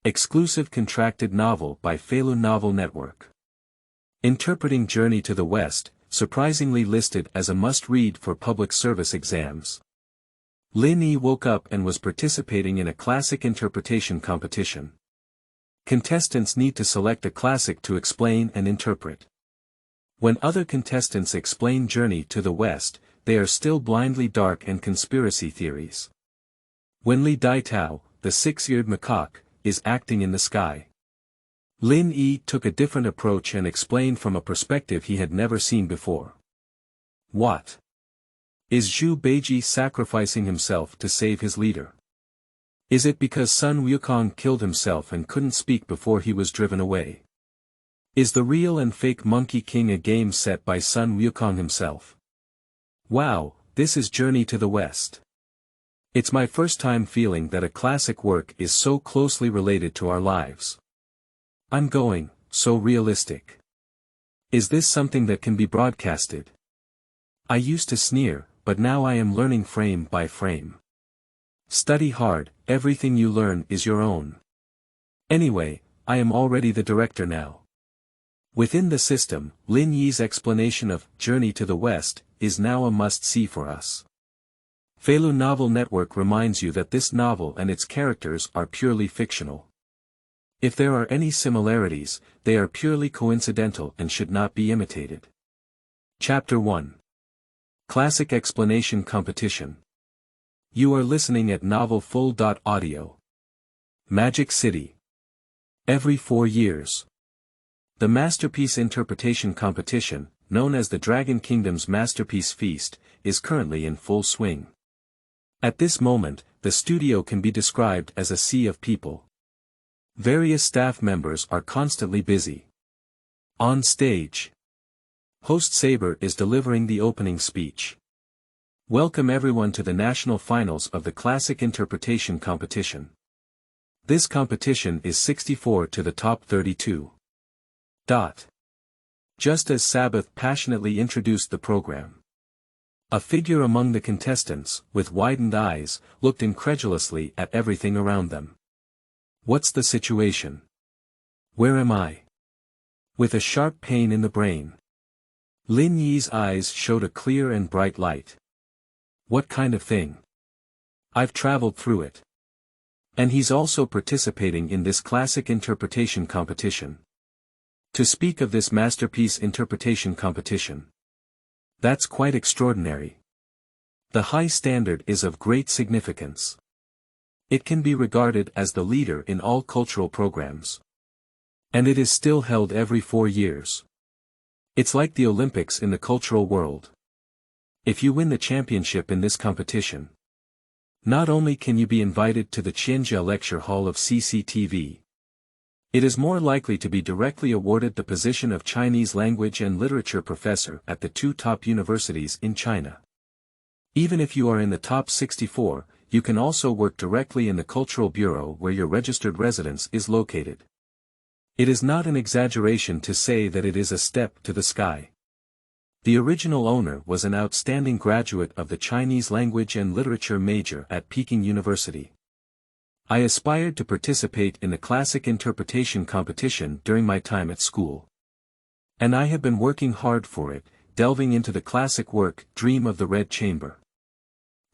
Exclusive contracted novel by Feilu Novel Network. Interpreting Journey to the West, surprisingly listed as a must-read for public service exams. Lin Yi woke up and was participating in a classic interpretation competition. Contestants need to select a classic to explain and interpret. When other contestants explain Journey to the West, they are still blindly dark and conspiracy theories. When Li Daitao, the six-eared macaque, is acting in the sky, Lin Yi took a different approach and explained from a perspective he had never seen before. What? Is Zhu Bajie sacrificing himself to save his leader? Is it because Sun Wukong killed himself and couldn't speak before he was driven away? Is the real and fake Monkey King a game set by Sun Wukong himself? Wow, this is Journey to the West. It's my first time feeling that a classic work is so closely related to our lives. I'm going, so realistic. Is this something that can be broadcasted? I used to sneer, but now I am learning frame by frame. Study hard, everything you learn is your own. Anyway, I am already the director now. Within the system, Lin Yi's explanation of Journey to the West is now a must-see for us. Feilu Novel Network reminds you that this novel and its characters are purely fictional. If there are any similarities, they are purely coincidental and should not be imitated. Chapter 1. Classic Explanation Competition. You are listening at novelfull.audio. Magic City. Every 4 years. The Masterpiece Interpretation Competition, known as the Dragon Kingdom's Masterpiece Feast, is currently in full swing. At this moment, the studio can be described as a sea of people. Various staff members are constantly busy. On stage, host Saber is delivering the opening speech. Welcome everyone to the national finals of the Classic Interpretation Competition. This competition is 64 to the top 32. Just as Sabbath passionately introduced the program, a figure among the contestants, with widened eyes, looked incredulously at everything around them. What's the situation? Where am I? With a sharp pain in the brain, Lin Yi's eyes showed a clear and bright light. What kind of thing? I've traveled through it. And he's also participating in this classic interpretation competition. To speak of this masterpiece interpretation competition, that's quite extraordinary. The high standard is of great significance. It can be regarded as the leader in all cultural programs. And it is still held every 4 years. It's like the Olympics in the cultural world. If you win the championship in this competition, not only can you be invited to the Qianjia Lecture Hall of CCTV, it is more likely to be directly awarded the position of Chinese language and literature professor at the 2 top universities in China. Even if you are in the top 64, you can also work directly in the Cultural Bureau where your registered residence is located. It is not an exaggeration to say that it is a step to the sky. The original owner was an outstanding graduate of the Chinese language and literature major at Peking University. I aspired to participate in the classic interpretation competition during my time at school. And I have been working hard for it, delving into the classic work Dream of the Red Chamber.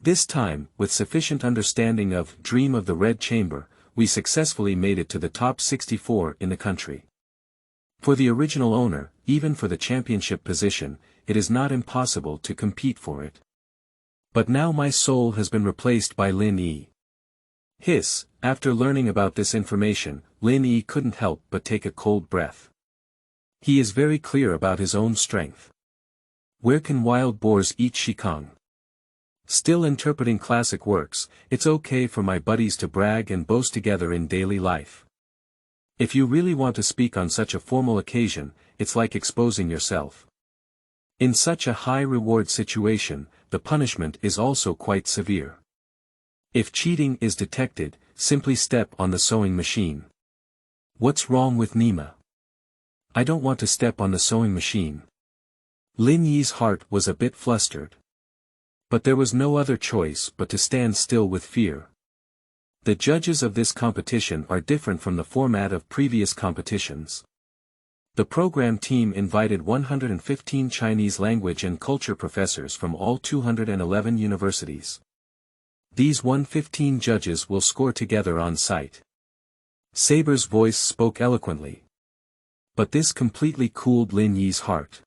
This time, with sufficient understanding of Dream of the Red Chamber, we successfully made it to the top 64 in the country. For the original owner, even for the championship position, it is not impossible to compete for it. But now my soul has been replaced by Lin Yi. After learning about this information, Lin Yi couldn't help but take a cold breath. He is very clear about his own strength. Where can wild boars eat shikong? Still interpreting classic works, it's okay for my buddies to brag and boast together in daily life. If you really want to speak on such a formal occasion, it's like exposing yourself. In such a high-reward situation, the punishment is also quite severe. If cheating is detected, simply step on the sewing machine. What's wrong with Nima? I don't want to step on the sewing machine. Lin Yi's heart was a bit flustered. But there was no other choice but to stand still with fear. The judges of this competition are different from the format of previous competitions. The program team invited 115 Chinese language and culture professors from all 211 universities. These 115 judges will score together on site. Saber's voice spoke eloquently. But this completely cooled Lin Yi's heart.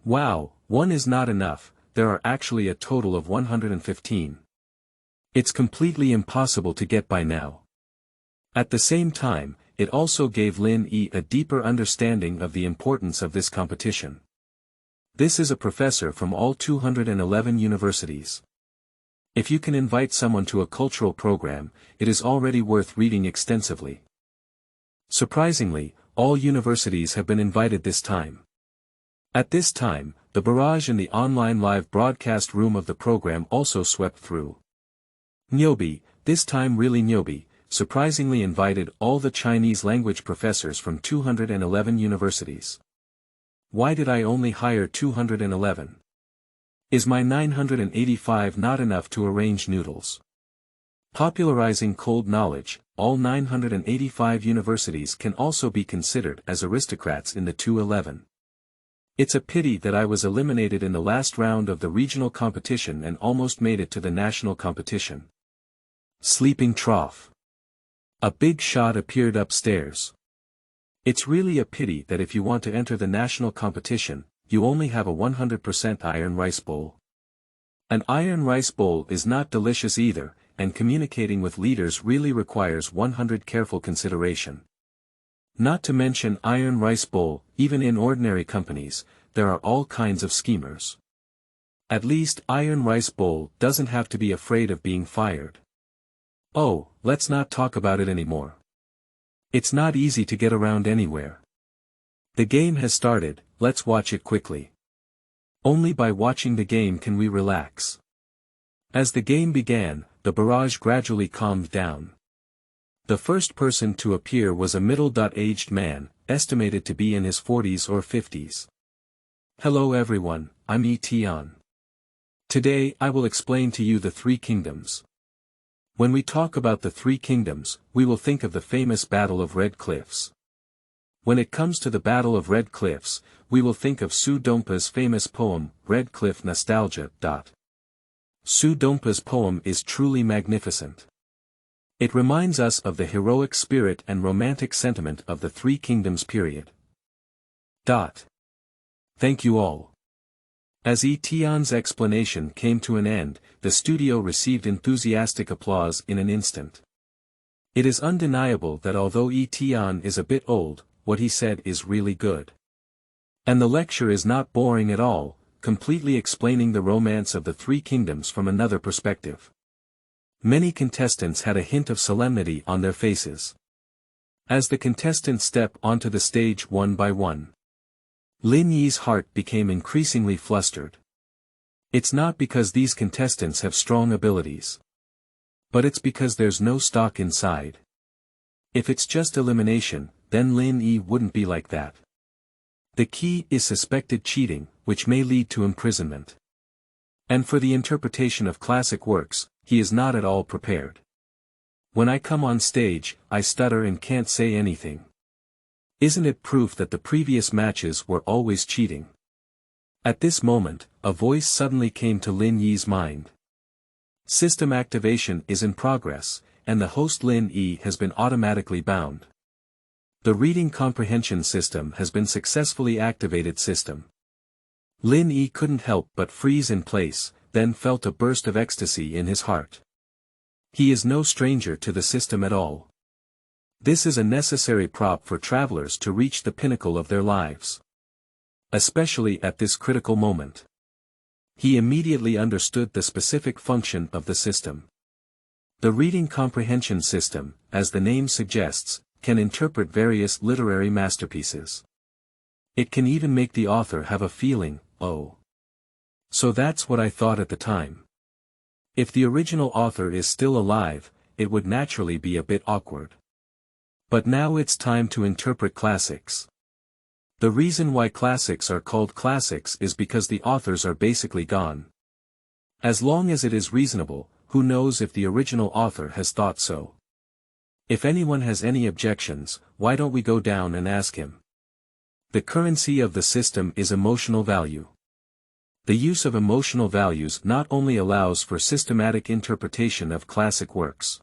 Wow, one is not enough, there are actually a total of 115. It's completely impossible to get by now. At the same time, it also gave Lin Yi a deeper understanding of the importance of this competition. This is a professor from all 211 universities. If you can invite someone to a cultural program, it is already worth reading extensively. Surprisingly, all universities have been invited this time. At this time, the barrage in the online live broadcast room of the program also swept through. Nyobi, this time really Nyobi, surprisingly invited all the Chinese language professors from 211 universities. Why did I only hire 211? Is my 985 not enough to arrange noodles? Popularizing cold knowledge, all 985 universities can also be considered as aristocrats in the 211. It's a pity that I was eliminated in the last round of the regional competition and almost made it to the national competition. Sleeping trough. A big shot appeared upstairs. It's really a pity that if you want to enter the national competition, you only have a 100% iron rice bowl. An iron rice bowl is not delicious either, and communicating with leaders really requires 100 careful consideration. Not to mention iron rice bowl, even in ordinary companies, there are all kinds of schemers. At least iron rice bowl doesn't have to be afraid of being fired. Oh, let's not talk about it anymore. It's not easy to get around anywhere. The game has started, let's watch it quickly. Only by watching the game can we relax. As the game began, the barrage gradually calmed down. The first person to appear was a middle-aged man, estimated to be in his 40s or 50s. Hello everyone, I'm Tian. Today I will explain to you the Three Kingdoms. When we talk about the Three Kingdoms, we will think of the famous Battle of Red Cliffs. When it comes to the Battle of Red Cliffs, we will think of Su Dongpa's famous poem, Red Cliff Nostalgia. Su Dongpa's poem is truly magnificent. It reminds us of the heroic spirit and romantic sentiment of the Three Kingdoms period. Thank you all. As Tian's explanation came to an end, the studio received enthusiastic applause in an instant. It is undeniable that although Tian is a bit old, what he said is really good. And the lecture is not boring at all, completely explaining the romance of the Three Kingdoms from another perspective. Many contestants had a hint of solemnity on their faces. As the contestants step onto the stage one by one, Lin Yi's heart became increasingly flustered. It's not because these contestants have strong abilities. But it's because there's no stock inside. If it's just elimination, then Lin Yi wouldn't be like that. The key is suspected cheating, which may lead to imprisonment. And for the interpretation of classic works, he is not at all prepared. When I come on stage, I stutter and can't say anything. Isn't it proof that the previous matches were always cheating? At this moment, a voice suddenly came to Lin Yi's mind. System activation is in progress, and the host Lin Yi has been automatically bound. The reading comprehension system has been successfully activated. Lin Yi couldn't help but freeze in place, then felt a burst of ecstasy in his heart. He is no stranger to the system at all. This is a necessary prop for travelers to reach the pinnacle of their lives. Especially at this critical moment. He immediately understood the specific function of the system. The reading comprehension system, as the name suggests, can interpret various literary masterpieces. It can even make the author have a feeling, oh. So that's what I thought at the time. If the original author is still alive, it would naturally be a bit awkward. But now it's time to interpret classics. The reason why classics are called classics is because the authors are basically gone. As long as it is reasonable, who knows if the original author has thought so. If anyone has any objections, why don't we go down and ask him? The currency of the system is emotional value. The use of emotional values not only allows for systematic interpretation of classic works.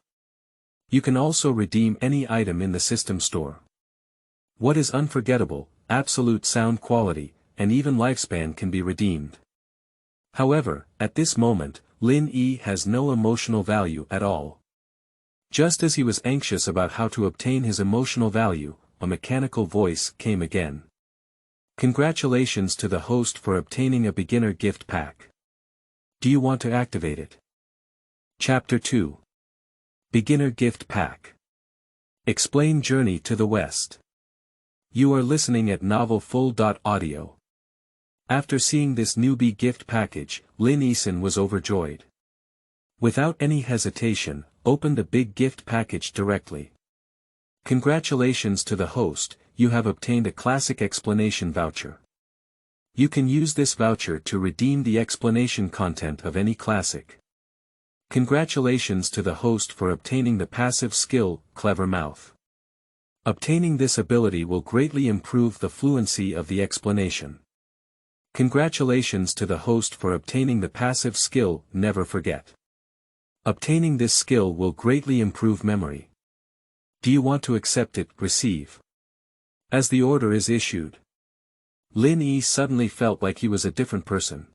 You can also redeem any item in the system store. What is unforgettable, absolute sound quality, and even lifespan can be redeemed. However, at this moment, Lin Yi has no emotional value at all. Just as he was anxious about how to obtain his emotional value, a mechanical voice came again. Congratulations to the host for obtaining a beginner gift pack. Do you want to activate it? Chapter 2. Beginner Gift Pack. Explain Journey to the West. You are listening at novelfull.audio. After seeing this newbie gift package, Lin Yi was overjoyed. Without any hesitation, opened the big gift package directly. Congratulations to the host, you have obtained a classic explanation voucher. You can use this voucher to redeem the explanation content of any classic. Congratulations to the host for obtaining the passive skill, Clever Mouth. Obtaining this ability will greatly improve the fluency of the explanation. Congratulations to the host for obtaining the passive skill, Never Forget. Obtaining this skill will greatly improve memory. Do you want to accept it, receive? As the order is issued, Lin Yi suddenly felt like he was a different person.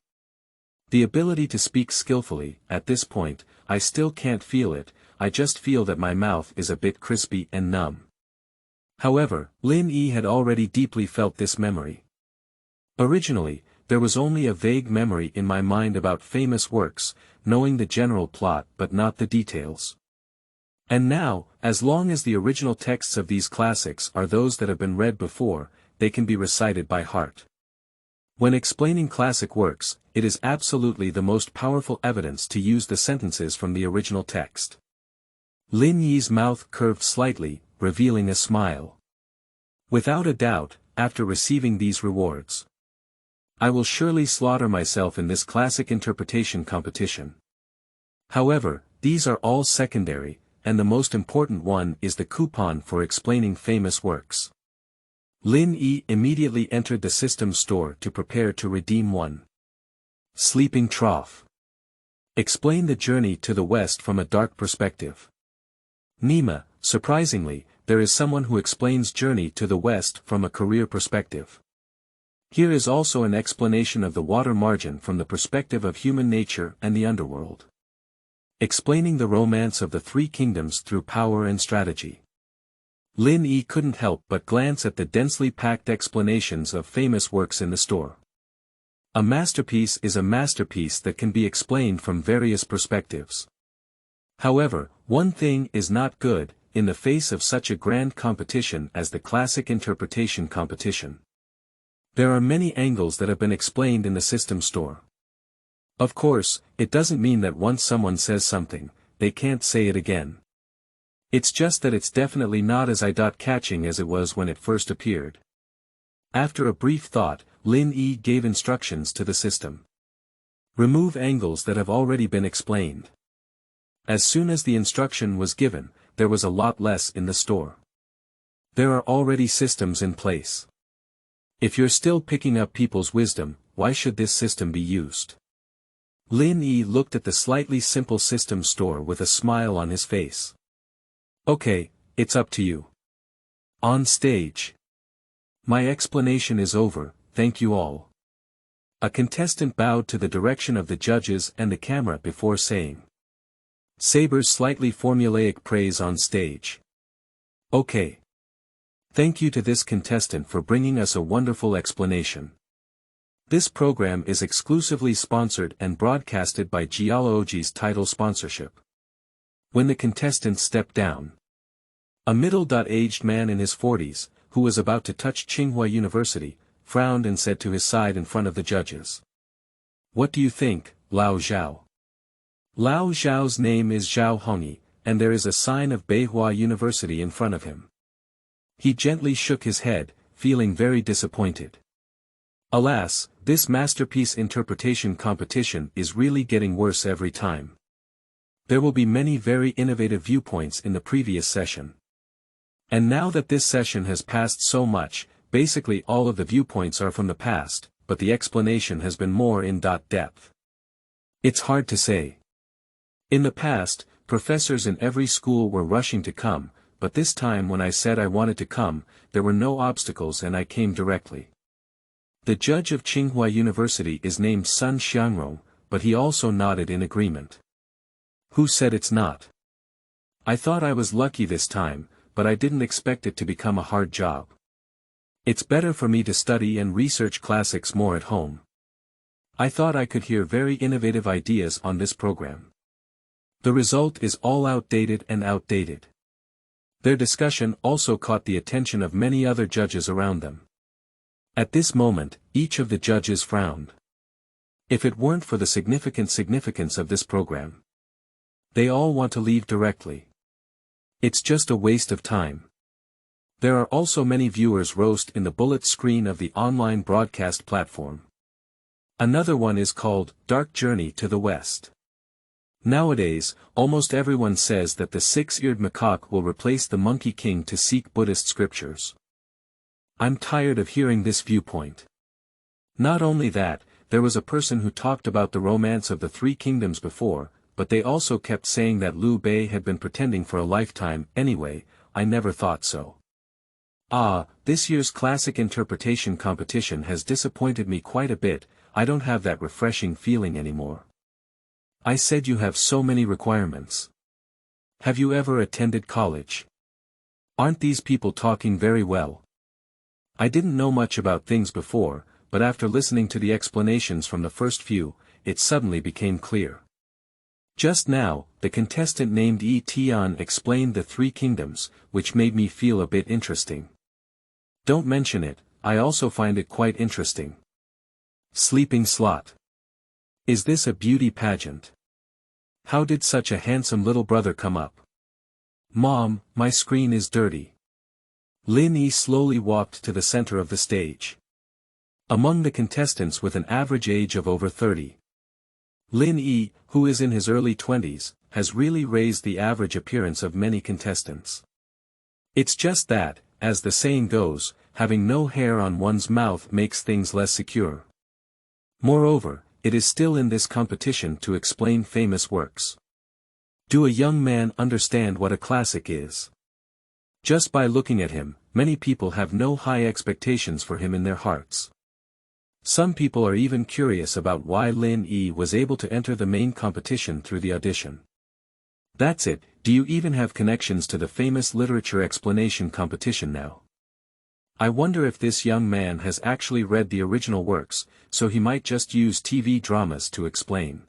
The ability to speak skillfully, at this point, I still can't feel it, I just feel that my mouth is a bit crispy and numb. However, Lin Yi had already deeply felt this memory. Originally, there was only a vague memory in my mind about famous works, knowing the general plot but not the details. And now, as long as the original texts of these classics are those that have been read before, they can be recited by heart. When explaining classic works, it is absolutely the most powerful evidence to use the sentences from the original text. Lin Yi's mouth curved slightly, revealing a smile. Without a doubt, after receiving these rewards, I will surely slaughter myself in this classic interpretation competition. However, these are all secondary, and the most important one is the coupon for explaining famous works. Lin Yi immediately entered the system store to prepare to redeem one. Sleeping Trough. Explain the journey to the West from a dark perspective. Nima, surprisingly, there is someone who explains Journey to the West from a career perspective. Here is also an explanation of the water margin from the perspective of human nature and the underworld. Explaining the romance of the three kingdoms through power and strategy. Lin Yi couldn't help but glance at the densely packed explanations of famous works in the store. A masterpiece is a masterpiece that can be explained from various perspectives. However, one thing is not good, in the face of such a grand competition as the classic interpretation competition. There are many angles that have been explained in the system store. Of course, it doesn't mean that once someone says something, they can't say it again. It's just that it's definitely not as eye-catching as it was when it first appeared. After a brief thought, Lin Yi gave instructions to the system. Remove angles that have already been explained. As soon as the instruction was given, there was a lot less in the store. There are already systems in place. If you're still picking up people's wisdom, why should this system be used? Lin Yi looked at the slightly simple system store with a smile on his face. Okay, it's up to you. On stage. My explanation is over, thank you all. A contestant bowed to the direction of the judges and the camera before saying. Saber's slightly formulaic praise on stage. Okay. Thank you to this contestant for bringing us a wonderful explanation. This program is exclusively sponsored and broadcasted by Jiaoji's title sponsorship. When the contestants stepped down, a middle-aged man in his 40s, who was about to touch Tsinghua University, frowned and said to his side in front of the judges. What do you think, Lao Zhao? Lao Zhao's name is Zhao Hongyi, and there is a sign of Beihua University in front of him. He gently shook his head, feeling very disappointed. Alas, this masterpiece interpretation competition is really getting worse every time. There will be many very innovative viewpoints in the previous session. And now that this session has passed so much, basically all of the viewpoints are from the past, but the explanation has been more in depth. It's hard to say. In the past, professors in every school were rushing to come, but this time when I said I wanted to come, there were no obstacles and I came directly. The judge of Tsinghua University is named Sun Xiangrong, but he also nodded in agreement. Who said it's not? I thought I was lucky this time, but I didn't expect it to become a hard job. It's better for me to study and research classics more at home. I thought I could hear very innovative ideas on this program. The result is all outdated and outdated. Their discussion also caught the attention of many other judges around them. At this moment, each of the judges frowned. If it weren't for the significance of this program, they all want to leave directly. It's just a waste of time. There are also many viewers roast in the bullet screen of the online broadcast platform. Another one is called Dark Journey to the West. Nowadays, almost everyone says that the six-eared macaque will replace the monkey king to seek Buddhist scriptures. I'm tired of hearing this viewpoint. Not only that, there was a person who talked about the romance of the three kingdoms before, but they also kept saying that Liu Bei had been pretending for a lifetime. Anyway, I never thought so. This year's classic interpretation competition has disappointed me quite a bit. I don't have that refreshing feeling anymore. I said you have so many requirements. Have you ever attended college? Aren't these people talking very well? I didn't know much about things before, but after listening to the explanations from the first few, it suddenly became clear. Just now, the contestant named Yi Tian explained the three kingdoms, which made me feel a bit interesting. Don't mention it, I also find it quite interesting. Sleeping slot. Is this a beauty pageant? How did such a handsome little brother come up? Mom, my screen is dirty. Lin Yi slowly walked to the center of the stage. Among the contestants with an average age of over 30. Lin Yi, who is in his early 20s, has really raised the average appearance of many contestants. It's just that, as the saying goes, having no hair on one's mouth makes things less secure. Moreover, it is still in this competition to explain famous works. Do a young man understand what a classic is? Just by looking at him, many people have no high expectations for him in their hearts. Some people are even curious about why Lin Yi was able to enter the main competition through the audition. That's it. Do you even have connections to the famous literature explanation competition now? I wonder if this young man has actually read the original works, so he might just use TV dramas to explain.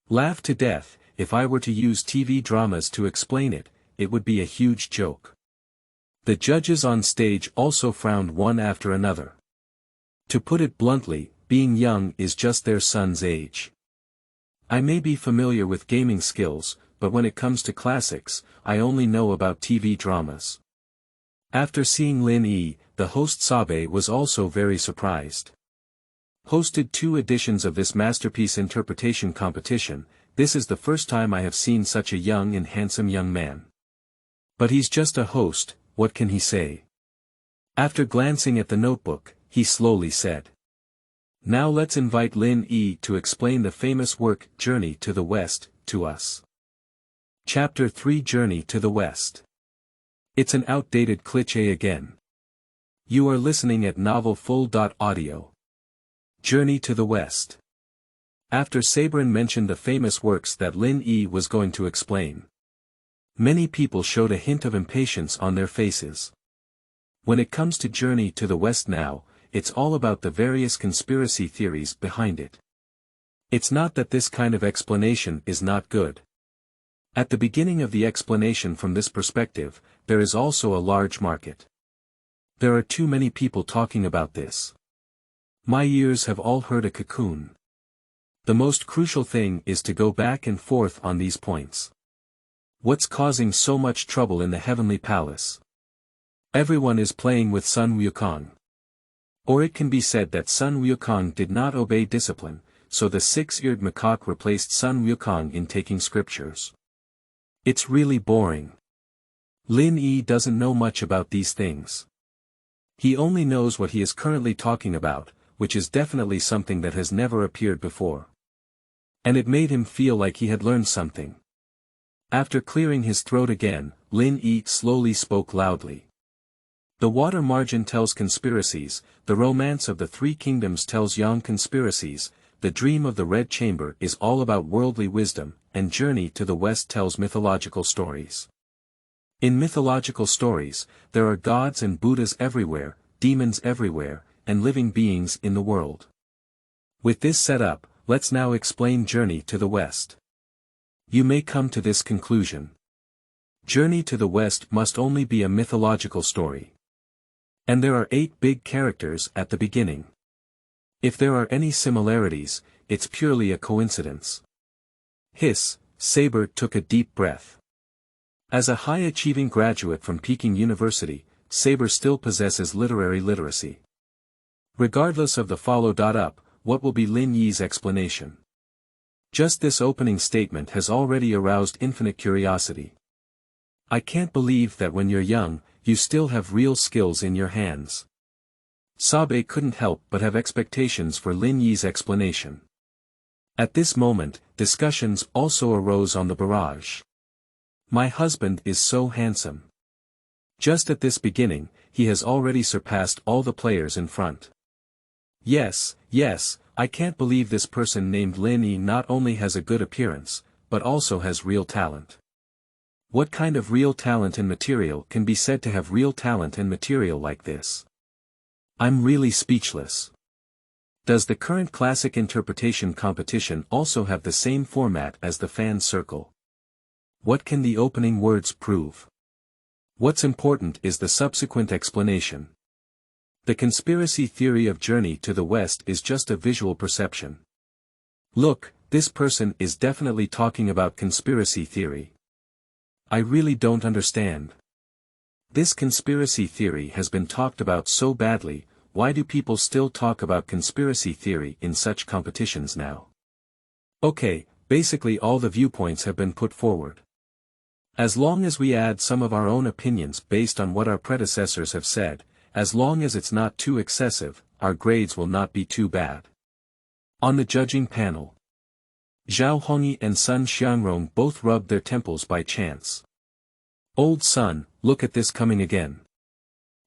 Laugh to death. If I were to use TV dramas to explain it, it would be a huge joke. The judges on stage also frowned one after another. To put it bluntly, being young is just their son's age. I may be familiar with gaming skills, but when it comes to classics, I only know about TV dramas. After seeing Lin Yi, the host Sabe was also very surprised. Hosted 2 editions of this masterpiece interpretation competition, this is the first time I have seen such a young and handsome young man. But he's just a host, what can he say? After glancing at the notebook, he slowly said. Now let's invite Lin Yi to explain the famous work Journey to the West, to us. Chapter 3 Journey to the West. It's an outdated cliche again. You are listening at novelfull.audio. Journey to the West. After Sabrin mentioned the famous works that Lin Yi was going to explain, many people showed a hint of impatience on their faces. When it comes to Journey to the West now, it's all about the various conspiracy theories behind it. It's not that this kind of explanation is not good. At the beginning of the explanation from this perspective, there is also a large market. There are too many people talking about this. My ears have all heard a cocoon. The most crucial thing is to go back and forth on these points. What's causing so much trouble in the heavenly palace? Everyone is playing with Sun Wukong. Or it can be said that Sun Wukong did not obey discipline, so the six-eared macaque replaced Sun Wukong in taking scriptures. It's really boring. Lin Yi doesn't know much about these things. He only knows what he is currently talking about, which is definitely something that has never appeared before. And it made him feel like he had learned something. After clearing his throat again, Lin Yi slowly spoke loudly. The water margin tells conspiracies, the romance of the three kingdoms tells yang conspiracies, the dream of the red chamber is all about worldly wisdom, and Journey to the West tells mythological stories. In mythological stories, there are gods and Buddhas everywhere, demons everywhere, and living beings in the world. With this setup, let's now explain Journey to the West. You may come to this conclusion. Journey to the West must only be a mythological story. And there are 8 big characters at the beginning. If there are any similarities, it's purely a coincidence. Hiss, Saber took a deep breath. As a high-achieving graduate from Peking University, Saber still possesses literary literacy. Regardless of the follow-up, what will be Lin Yi's explanation? Just this opening statement has already aroused infinite curiosity. I can't believe that when you're young, you still have real skills in your hands. Sabe couldn't help but have expectations for Lin Yi's explanation. At this moment, discussions also arose on the barrage. My husband is so handsome. Just at this beginning, he has already surpassed all the players in front. Yes, I can't believe this person named Lin Yi not only has a good appearance, but also has real talent. What kind of real talent and material can be said to have real talent and material like this? I'm really speechless. Does the current classic interpretation competition also have the same format as the fan circle? What can the opening words prove? What's important is the subsequent explanation. The conspiracy theory of Journey to the West is just a visual perception. Look, this person is definitely talking about conspiracy theory. I really don't understand. This conspiracy theory has been talked about so badly, why do people still talk about conspiracy theory in such competitions now? Okay, basically all the viewpoints have been put forward. As long as we add some of our own opinions based on what our predecessors have said, as long as it's not too excessive, our grades will not be too bad. On the judging panel, Zhao Hongyi and Sun Xiangrong both rubbed their temples by chance. Old Sun, look at this coming again.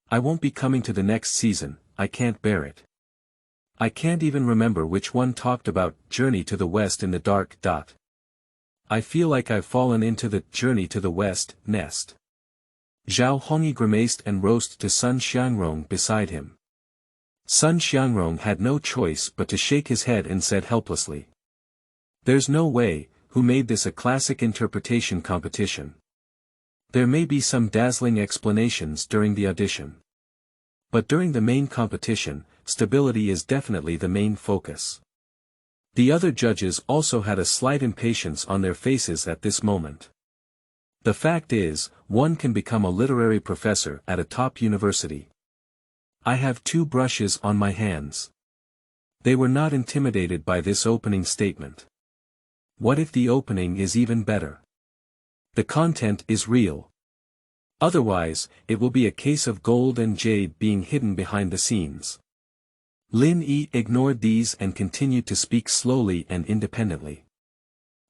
I won't be coming to the next season, I can't bear it. I can't even remember which one talked about Journey to the West in the dark. I feel like I've fallen into the Journey to the West nest. Zhao Hongyi grimaced and rose to Sun Xiangrong beside him. Sun Xiangrong had no choice but to shake his head and said helplessly. There's no way, who made this a classic interpretation competition? There may be some dazzling explanations during the audition. But during the main competition, stability is definitely the main focus. The other judges also had a slight impatience on their faces at this moment. The fact is, one can become a literary professor at a top university. I have 2 brushes on my hands. They were not intimidated by this opening statement. What if the opening is even better? The content is real. Otherwise, it will be a case of gold and jade being hidden behind the scenes. Lin Yi ignored these and continued to speak slowly and independently.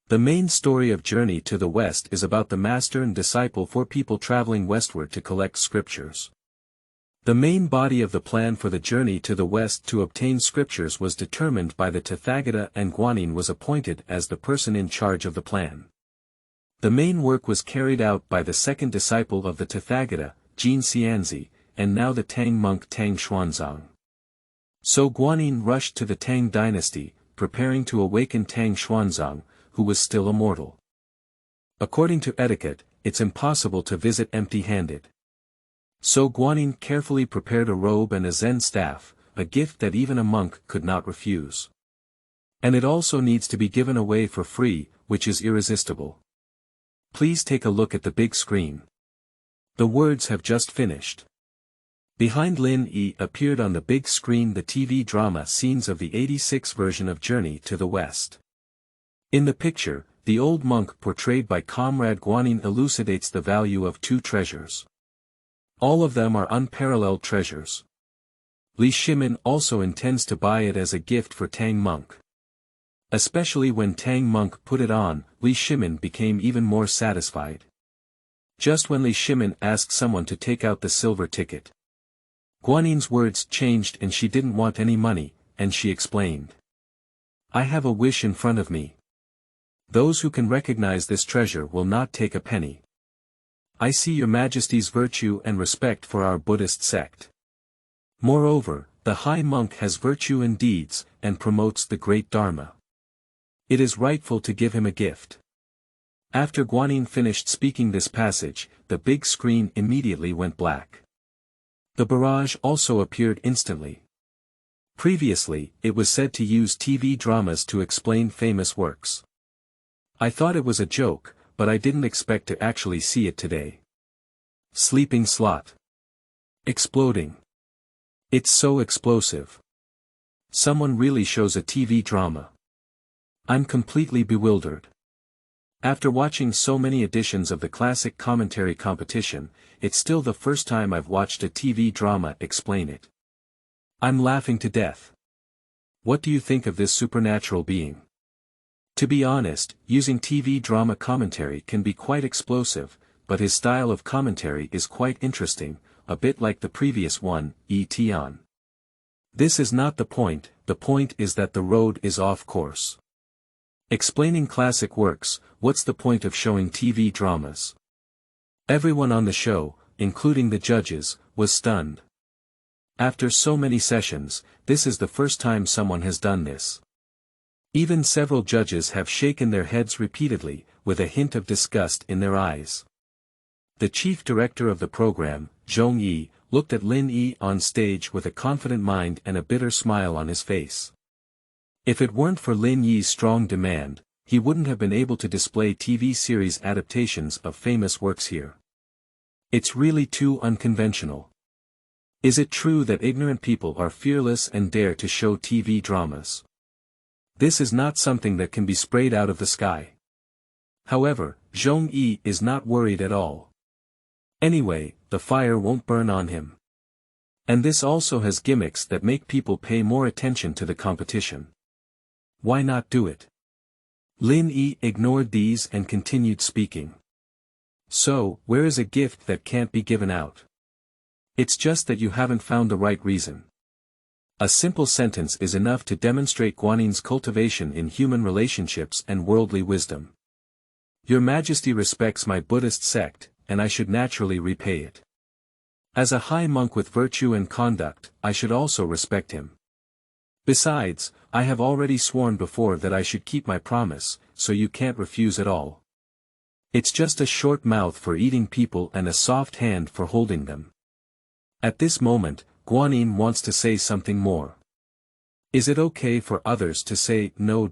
The main story of Journey to the West is about the master and disciple, 4 people traveling westward to collect scriptures. The main body of the plan for the journey to the West to obtain scriptures was determined by the Tathagata, and Guanyin was appointed as the person in charge of the plan. The main work was carried out by the second disciple of the Tathagata, Jin Xianzi, and now the Tang monk Tang Xuanzang. So Guanyin rushed to the Tang dynasty, preparing to awaken Tang Xuanzang, who was still immortal. According to etiquette, it's impossible to visit empty-handed. So Guanyin carefully prepared a robe and a Zen staff, a gift that even a monk could not refuse. And it also needs to be given away for free, which is irresistible. Please take a look at the big screen. The words have just finished. Behind Lin Yi appeared on the big screen the TV drama scenes of the 86 version of Journey to the West. In the picture, the old monk portrayed by Comrade Guanyin elucidates the value of two treasures. All of them are unparalleled treasures. Li Shimin also intends to buy it as a gift for Tang Monk. Especially when Tang Monk put it on, Li Shimin became even more satisfied. Just when Li Shimin asked someone to take out the silver ticket, Guanyin's words changed and she didn't want any money, and she explained. I have a wish in front of me. Those who can recognize this treasure will not take a penny. I see your Majesty's virtue and respect for our Buddhist sect. Moreover, the High Monk has virtue and deeds, and promotes the great Dharma. It is rightful to give him a gift. After Guanyin finished speaking this passage, the big screen immediately went black. The barrage also appeared instantly. Previously, it was said to use TV dramas to explain famous works. I thought it was a joke, but I didn't expect to actually see it today. Sleeping slot. Exploding. It's so explosive. Someone really shows a TV drama. I'm completely bewildered. After watching so many editions of the classic commentary competition, it's still the first time I've watched a TV drama explain it. I'm laughing to death. What do you think of this supernatural being? To be honest, using TV drama commentary can be quite explosive, but his style of commentary is quite interesting, a bit like the previous one, E.T.on. This is not the point is that the road is off course. Explaining classic works, what's the point of showing TV dramas? Everyone on the show, including the judges, was stunned. After so many sessions, this is the first time someone has done this. Even several judges have shaken their heads repeatedly, with a hint of disgust in their eyes. The chief director of the program, Zhu Yi, looked at Lin Yi on stage with a confident mind and a bitter smile on his face. If it weren't for Lin Yi's strong demand, he wouldn't have been able to display TV series adaptations of famous works here. It's really too unconventional. Is it true that ignorant people are fearless and dare to show TV dramas? This is not something that can be sprayed out of the sky. However, Zhu Yi is not worried at all. Anyway, the fire won't burn on him. And this also has gimmicks that make people pay more attention to the competition. Why not do it? Lin Yi ignored these and continued speaking. So, where is a gift that can't be given out? It's just that you haven't found the right reason. A simple sentence is enough to demonstrate Guanyin's cultivation in human relationships and worldly wisdom. Your Majesty respects my Buddhist sect, and I should naturally repay it. As a high monk with virtue and conduct, I should also respect him. Besides, I have already sworn before that I should keep my promise, so you can't refuse at all. It's just a short mouth for eating people and a soft hand for holding them. At this moment, Guanyin wants to say something more. Is it okay for others to say no?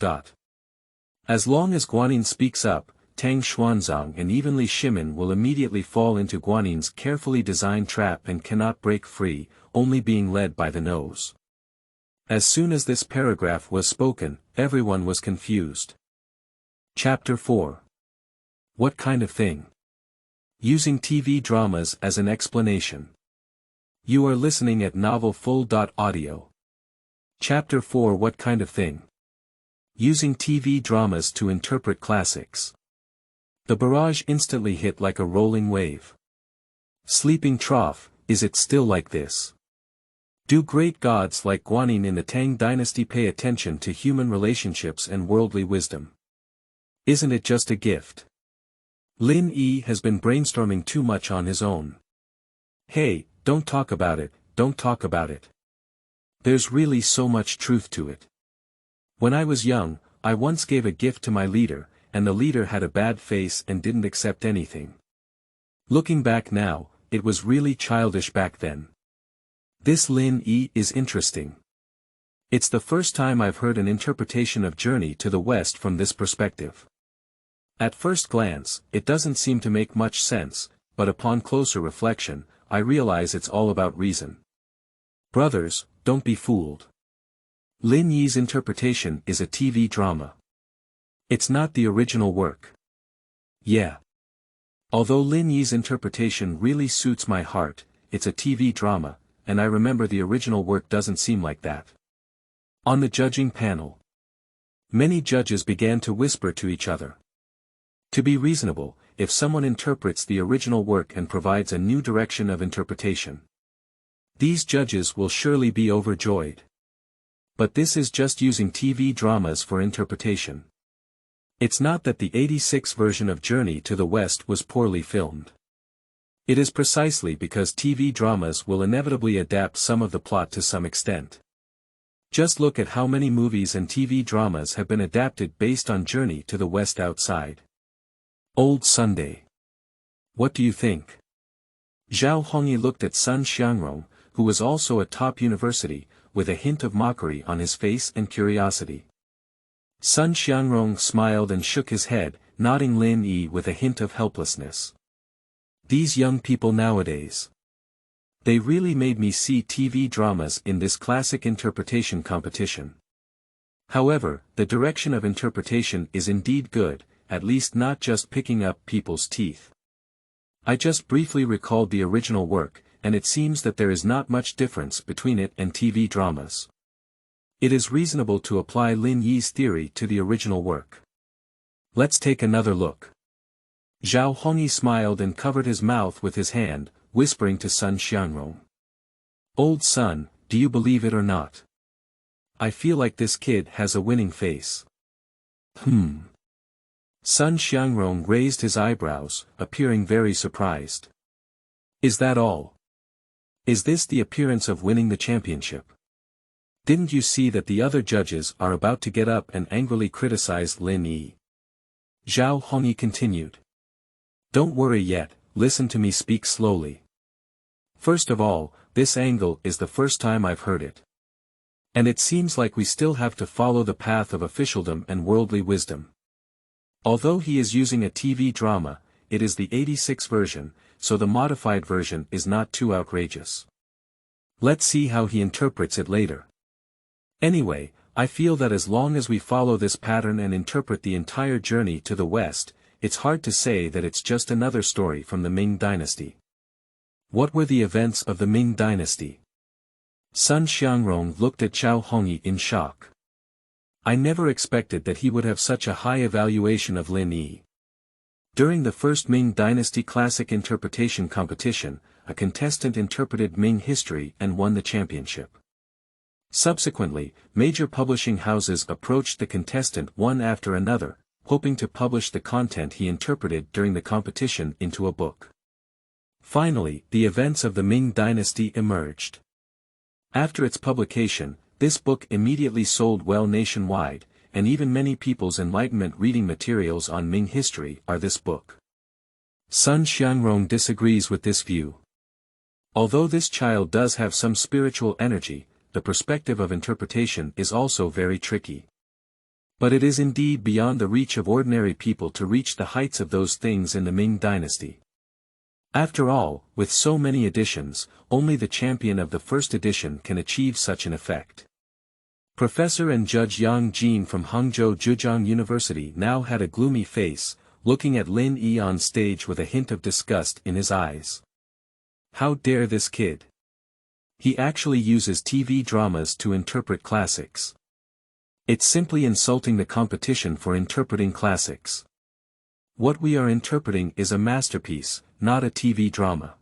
As long as Guanyin speaks up, Tang Xuanzang and even Li Shimin will immediately fall into Guanyin's carefully designed trap and cannot break free, only being led by the nose. As soon as this paragraph was spoken, everyone was confused. Chapter 4. What kind of thing? Using TV dramas as an explanation. You are listening at novelfull.audio. Chapter 4. What kind of thing? Using TV dramas to interpret classics. The barrage instantly hit like a rolling wave. Sleeping trough, is it still like this? Do great gods like Guanyin in the Tang dynasty pay attention to human relationships and worldly wisdom? Isn't it just a gift? Lin Yi has been brainstorming too much on his own. Hey, don't talk about it, don't talk about it. There's really so much truth to it. When I was young, I once gave a gift to my leader, and the leader had a bad face and didn't accept anything. Looking back now, it was really childish back then. This Lin Yi is interesting. It's the first time I've heard an interpretation of Journey to the West from this perspective. At first glance, it doesn't seem to make much sense, but upon closer reflection, I realize it's all about reason. Brothers, don't be fooled. Lin Yi's interpretation is a TV drama. It's not the original work. Yeah. Although Lin Yi's interpretation really suits my heart, it's a TV drama, and I remember the original work doesn't seem like that. On the judging panel, many judges began to whisper to each other. To be reasonable, if someone interprets the original work and provides a new direction of interpretation, these judges will surely be overjoyed. But this is just using TV dramas for interpretation. It's not that the 86 version of Journey to the West was poorly filmed. It is precisely because TV dramas will inevitably adapt some of the plot to some extent. Just look at how many movies and TV dramas have been adapted based on Journey to the West outside. Old Sunday. What do you think? Zhao Hongyi looked at Sun Xiangrong, who was also a top university, with a hint of mockery on his face and curiosity. Sun Xiangrong smiled and shook his head, nodding Lin Yi with a hint of helplessness. These young people nowadays. They really made me see TV dramas in this classic interpretation competition. However, the direction of interpretation is indeed good, at least not just picking up people's teeth. I just briefly recalled the original work, and it seems that there is not much difference between it and TV dramas. It is reasonable to apply Lin Yi's theory to the original work. Let's take another look. Zhao Hongyi smiled and covered his mouth with his hand, whispering to Sun Xiangrong. Old Sun, do you believe it or not? I feel like this kid has a winning face. Sun Xiangrong raised his eyebrows, appearing very surprised. Is that all? Is this the appearance of winning the championship? Didn't you see that the other judges are about to get up and angrily criticize Lin Yi? Zhao Hongyi continued. Don't worry yet, listen to me speak slowly. First of all, this angle is the first time I've heard it. And it seems like we still have to follow the path of officialdom and worldly wisdom. Although he is using a TV drama, it is the 86 version, so the modified version is not too outrageous. Let's see how he interprets it later. Anyway, I feel that as long as we follow this pattern and interpret the entire Journey to the West, it's hard to say that it's just another story from the Ming Dynasty. What were the events of the Ming Dynasty? Sun Xiangrong looked at Zhao Hongyi in shock. I never expected that he would have such a high evaluation of Lin Yi. During the first Ming Dynasty Classic Interpretation Competition, a contestant interpreted Ming history and won the championship. Subsequently, major publishing houses approached the contestant one after another, hoping to publish the content he interpreted during the competition into a book. Finally, the events of the Ming Dynasty emerged. After its publication, this book immediately sold well nationwide, and even many people's Enlightenment reading materials on Ming history are this book. Sun Xiangrong disagrees with this view. Although this child does have some spiritual energy, the perspective of interpretation is also very tricky. But it is indeed beyond the reach of ordinary people to reach the heights of those things in the Ming Dynasty. After all, with so many editions, only the champion of the first edition can achieve such an effect. Professor and Judge Yang Jin from Hangzhou Zhejiang University now had a gloomy face, looking at Lin Yi on stage with a hint of disgust in his eyes. How dare this kid? He actually uses TV dramas to interpret classics. It's simply insulting the competition for interpreting classics. What we are interpreting is a masterpiece, not a TV drama.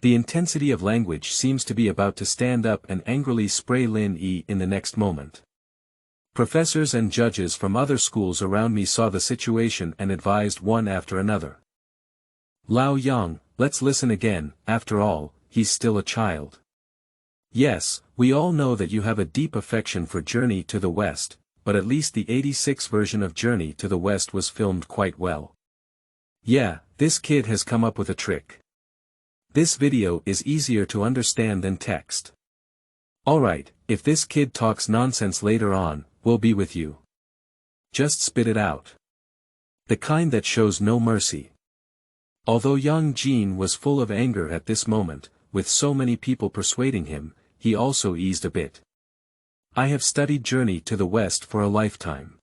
The intensity of language seems to be about to stand up and angrily spray Lin Yi in the next moment. Professors and judges from other schools around me saw the situation and advised one after another. Lao Yang, let's listen again, after all, he's still a child. Yes, we all know that you have a deep affection for Journey to the West, but at least the 86 version of Journey to the West was filmed quite well. Yeah, this kid has come up with a trick. This video is easier to understand than text. Alright, if this kid talks nonsense later on, we'll be with you. Just spit it out. The kind that shows no mercy. Although young Jean was full of anger at this moment, with so many people persuading him, he also eased a bit. I have studied Journey to the West for a lifetime.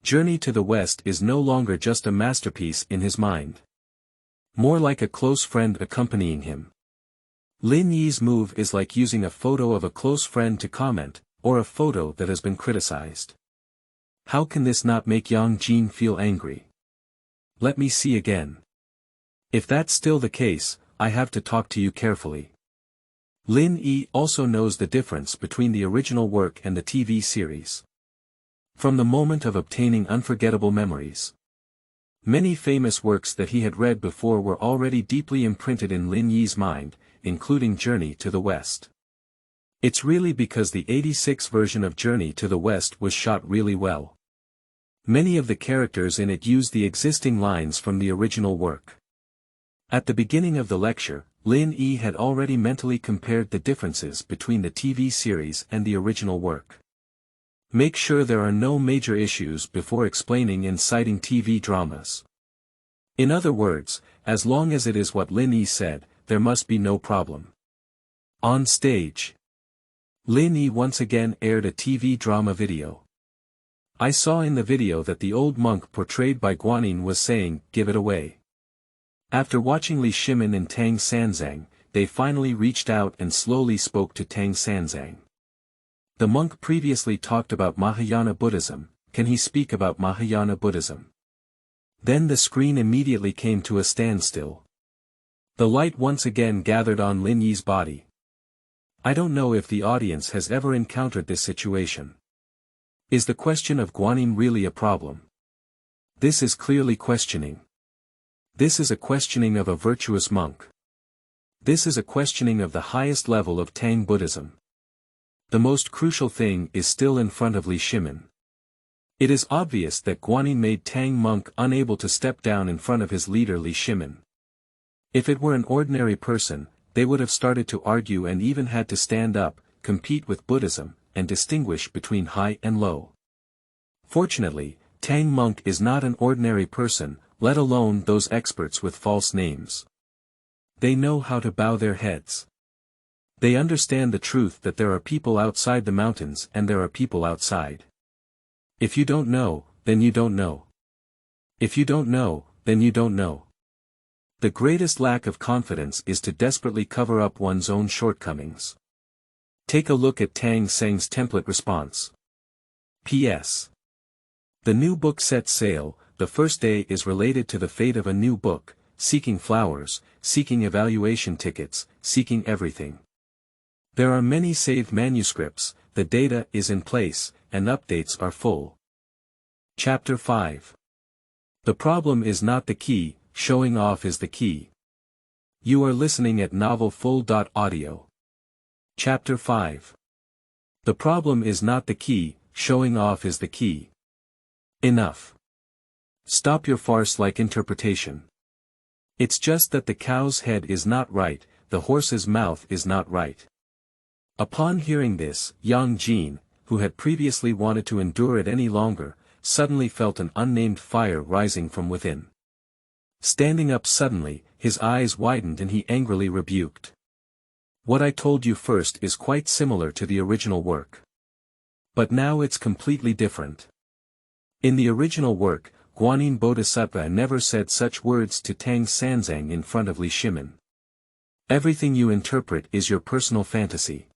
Journey to the West is no longer just a masterpiece in his mind. More like a close friend accompanying him. Lin Yi's move is like using a photo of a close friend to comment, or a photo that has been criticized. How can this not make young Jean feel angry? Let me see again. If that's still the case, I have to talk to you carefully. Lin Yi also knows the difference between the original work and the TV series. From the moment of obtaining unforgettable memories. Many famous works that he had read before were already deeply imprinted in Lin Yi's mind, including Journey to the West. It's really because the 86 version of Journey to the West was shot really well. Many of the characters in it used the existing lines from the original work. At the beginning of the lecture, Lin Yi had already mentally compared the differences between the TV series and the original work. Make sure there are no major issues before explaining and citing TV dramas. In other words, as long as it is what Lin Yi said, there must be no problem. On stage. Lin Yi once again aired a TV drama video. I saw in the video that the old monk portrayed by Guanyin was saying, "Give it away." After watching Li Shimin and Tang Sanzang, they finally reached out and slowly spoke to Tang Sanzang. The monk previously talked about Mahayana Buddhism, can he speak about Mahayana Buddhism? Then the screen immediately came to a standstill. The light once again gathered on Lin Yi's body. I don't know if the audience has ever encountered this situation. Is the question of Guanyin really a problem? This is clearly questioning. This is a questioning of a virtuous monk. This is a questioning of the highest level of Tang Buddhism. The most crucial thing is still in front of Li Shimin. It is obvious that Guanyin made Tang Monk unable to step down in front of his leader Li Shimin. If it were an ordinary person, they would have started to argue and even had to stand up, compete with Buddhism, and distinguish between high and low. Fortunately, Tang Monk is not an ordinary person, let alone those experts with false names. They know how to bow their heads. They understand the truth that there are people outside the mountains and there are people outside. If you don't know, then you don't know. If you don't know, then you don't know. The greatest lack of confidence is to desperately cover up one's own shortcomings. Take a look at Tang Seng's template response. P.S. The new book sets sail. The first day is related to the fate of a new book, seeking flowers, seeking evaluation tickets, seeking everything. There are many saved manuscripts, the data is in place, and updates are full. Chapter 5. The problem is not the key, showing off is the key. You are listening at novelfull.audio. Chapter 5. The problem is not the key, showing off is the key. Enough. Stop your farce-like interpretation. It's just that the cow's head is not right, the horse's mouth is not right. Upon hearing this, young Jean, who had previously wanted to endure it any longer, suddenly felt an unnamed fire rising from within. Standing up suddenly, his eyes widened and he angrily rebuked. What I told you first is quite similar to the original work. But now it's completely different. In the original work, Guanyin Bodhisattva never said such words to Tang Sanzang in front of Li Shimin. Everything you interpret is your personal fantasy.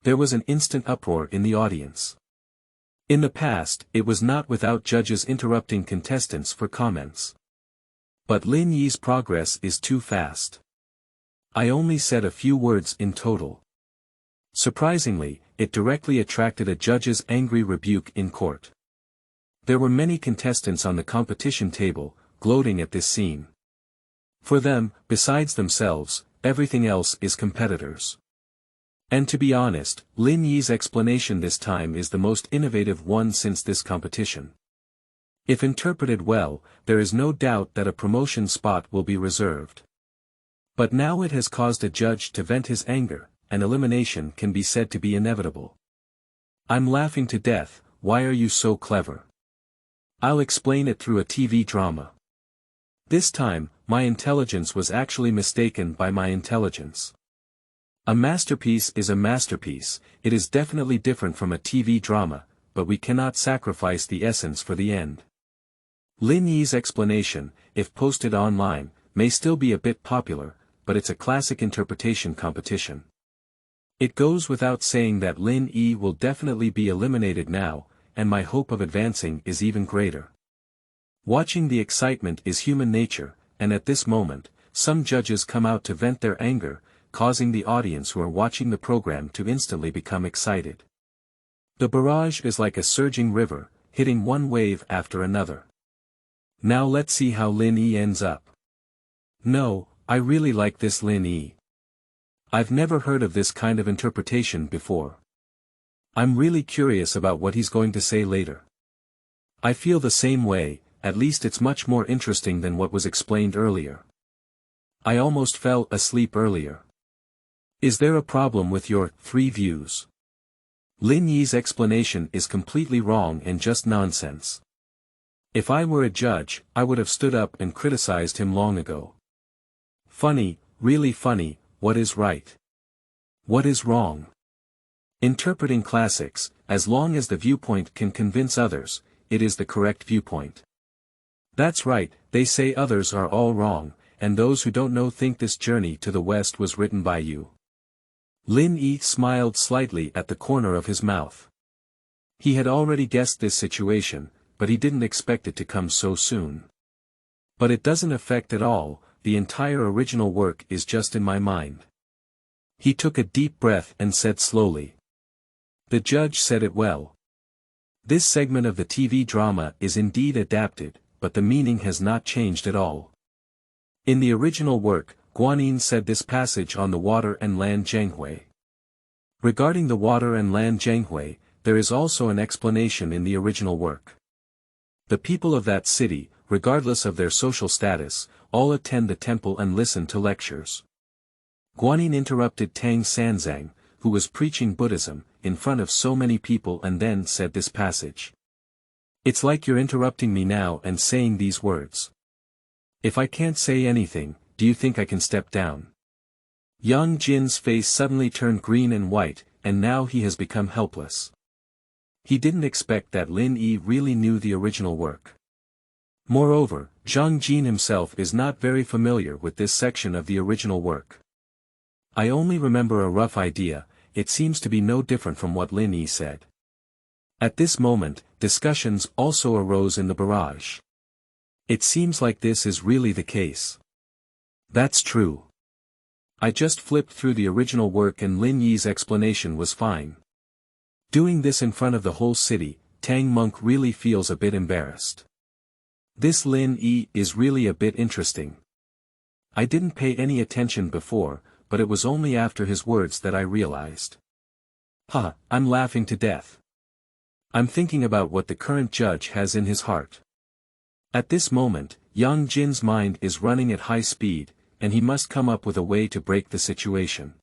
There was an instant uproar in the audience. In the past, it was not without judges interrupting contestants for comments. But Lin Yi's progress is too fast. I only said a few words in total. Surprisingly, it directly attracted a judge's angry rebuke in court. There were many contestants on the competition table, gloating at this scene. For them, besides themselves, everything else is competitors. And to be honest, Lin Yi's explanation this time is the most innovative one since this competition. If interpreted well, there is no doubt that a promotion spot will be reserved. But now it has caused a judge to vent his anger, and elimination can be said to be inevitable. I'm laughing to death, why are you so clever? I'll explain it through a TV drama. This time, my intelligence was actually mistaken by my intelligence. A masterpiece is a masterpiece, it is definitely different from a TV drama, but we cannot sacrifice the essence for the end. Lin Yi's explanation, if posted online, may still be a bit popular, but it's a classic interpretation competition. It goes without saying that Lin Yi will definitely be eliminated now, and my hope of advancing is even greater. Watching the excitement is human nature, and at this moment, some judges come out to vent their anger, causing the audience who are watching the program to instantly become excited. The barrage is like a surging river, hitting one wave after another. Now let's see how Lin Yi ends up. No, I really like this Lin Yi. I've never heard of this kind of interpretation before. I'm really curious about what he's going to say later. I feel the same way, at least it's much more interesting than what was explained earlier. I almost fell asleep earlier. Is there a problem with your 3 views? Lin Yi's explanation is completely wrong and just nonsense. If I were a judge, I would have stood up and criticized him long ago. Funny, really funny, what is right? What is wrong? Interpreting classics, as long as the viewpoint can convince others, it is the correct viewpoint. That's right, they say others are all wrong, and those who don't know think this journey to the West was written by you. Lin Yi smiled slightly at the corner of his mouth. He had already guessed this situation, but he didn't expect it to come so soon. But it doesn't affect at all, the entire original work is just in my mind. He took a deep breath and said slowly. The judge said it well. This segment of the TV drama is indeed adapted, but the meaning has not changed at all. In the original work, Guanyin said this passage on the water and land Zhenghui. Regarding the water and land Zhenghui, there is also an explanation in the original work. The people of that city, regardless of their social status, all attend the temple and listen to lectures. Guanyin interrupted Tang Sanzang, who was preaching Buddhism, in front of so many people and then said this passage. It's like you're interrupting me now and saying these words. If I can't say anything, do you think I can step down? Yang Jin's face suddenly turned green and white, and now he has become helpless. He didn't expect that Lin Yi really knew the original work. Moreover, Zhang Jin himself is not very familiar with this section of the original work. I only remember a rough idea, it seems to be no different from what Lin Yi said. At this moment, discussions also arose in the barrage. It seems like this is really the case. That's true. I just flipped through the original work and Lin Yi's explanation was fine. Doing this in front of the whole city, Tang Monk really feels a bit embarrassed. This Lin Yi is really a bit interesting. I didn't pay any attention before, but it was only after his words that I realized. I'm laughing to death. I'm thinking about what the current judge has in his heart. At this moment, Yang Jin's mind is running at high speed, and he must come up with a way to break the situation.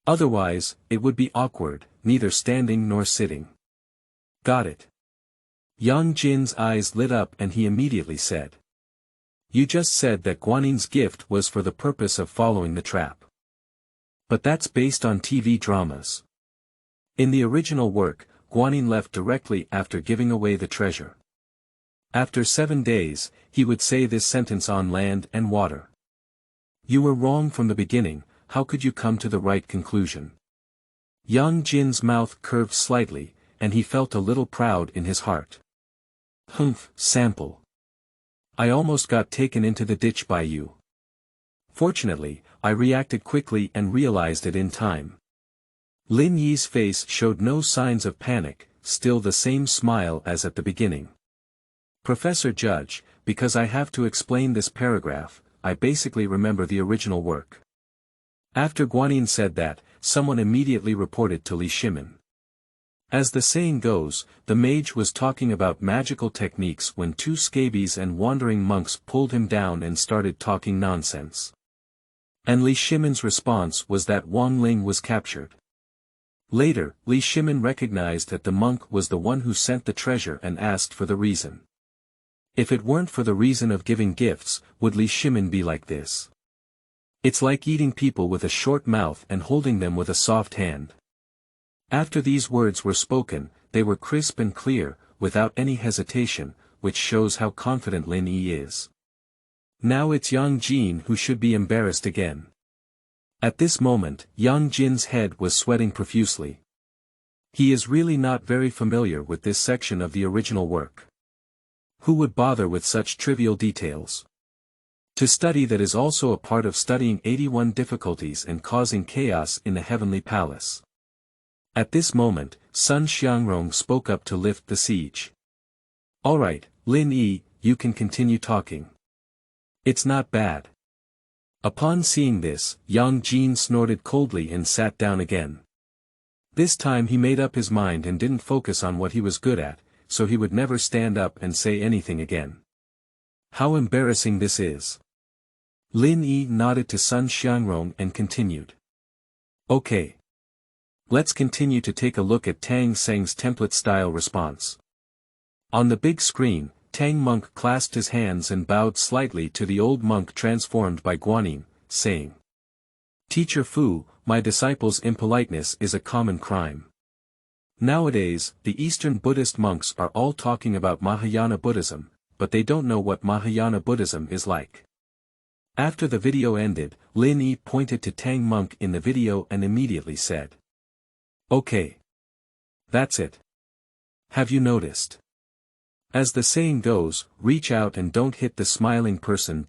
Otherwise, it would be awkward, neither standing nor sitting. Got it. Yang Jin's eyes lit up and he immediately said. You just said that Guanin's gift was for the purpose of following the trap. But that's based on TV dramas. In the original work, Guanin left directly after giving away the treasure. After 7 days, he would say this sentence on land and water. You were wrong from the beginning, how could you come to the right conclusion? Yang Jin's mouth curved slightly, and he felt a little proud in his heart. Humph, sample. I almost got taken into the ditch by you. Fortunately, I reacted quickly and realized it in time. Lin Yi's face showed no signs of panic, still the same smile as at the beginning. Professor Judge, because I have to explain this paragraph, I basically remember the original work. After Guanin said that, someone immediately reported to Li Shimin. As the saying goes, the mage was talking about magical techniques when 2 scabies and wandering monks pulled him down and started talking nonsense. And Li Shimin's response was that Wang Ling was captured. Later, Li Shimin recognized that the monk was the one who sent the treasure and asked for the reason. If it weren't for the reason of giving gifts, would Li Shimin be like this? It's like eating people with a short mouth and holding them with a soft hand. After these words were spoken, they were crisp and clear, without any hesitation, which shows how confident Lin Yi is. Now it's Yang Jin who should be embarrassed again. At this moment, Yang Jin's head was sweating profusely. He is really not very familiar with this section of the original work. Who would bother with such trivial details? To study that is also a part of studying 81 difficulties and causing chaos in the heavenly palace. At this moment, Sun Xiangrong spoke up to lift the siege. Alright, Lin Yi, you can continue talking. It's not bad. Upon seeing this, Yang Jin snorted coldly and sat down again. This time he made up his mind and didn't focus on what he was good at, so he would never stand up and say anything again. How embarrassing this is. Lin Yi nodded to Sun Xiangrong and continued. Okay. Let's continue to take a look at Tang Seng's template-style response. On the big screen, Tang Monk clasped his hands and bowed slightly to the old monk transformed by Guanyin, saying, Teacher Fu, my disciple's impoliteness is a common crime. Nowadays, the Eastern Buddhist monks are all talking about Mahayana Buddhism, but they don't know what Mahayana Buddhism is like. After the video ended, Lin Yi pointed to Tang Monk in the video and immediately said, Okay. That's it. Have you noticed? As the saying goes, reach out and don't hit the smiling person.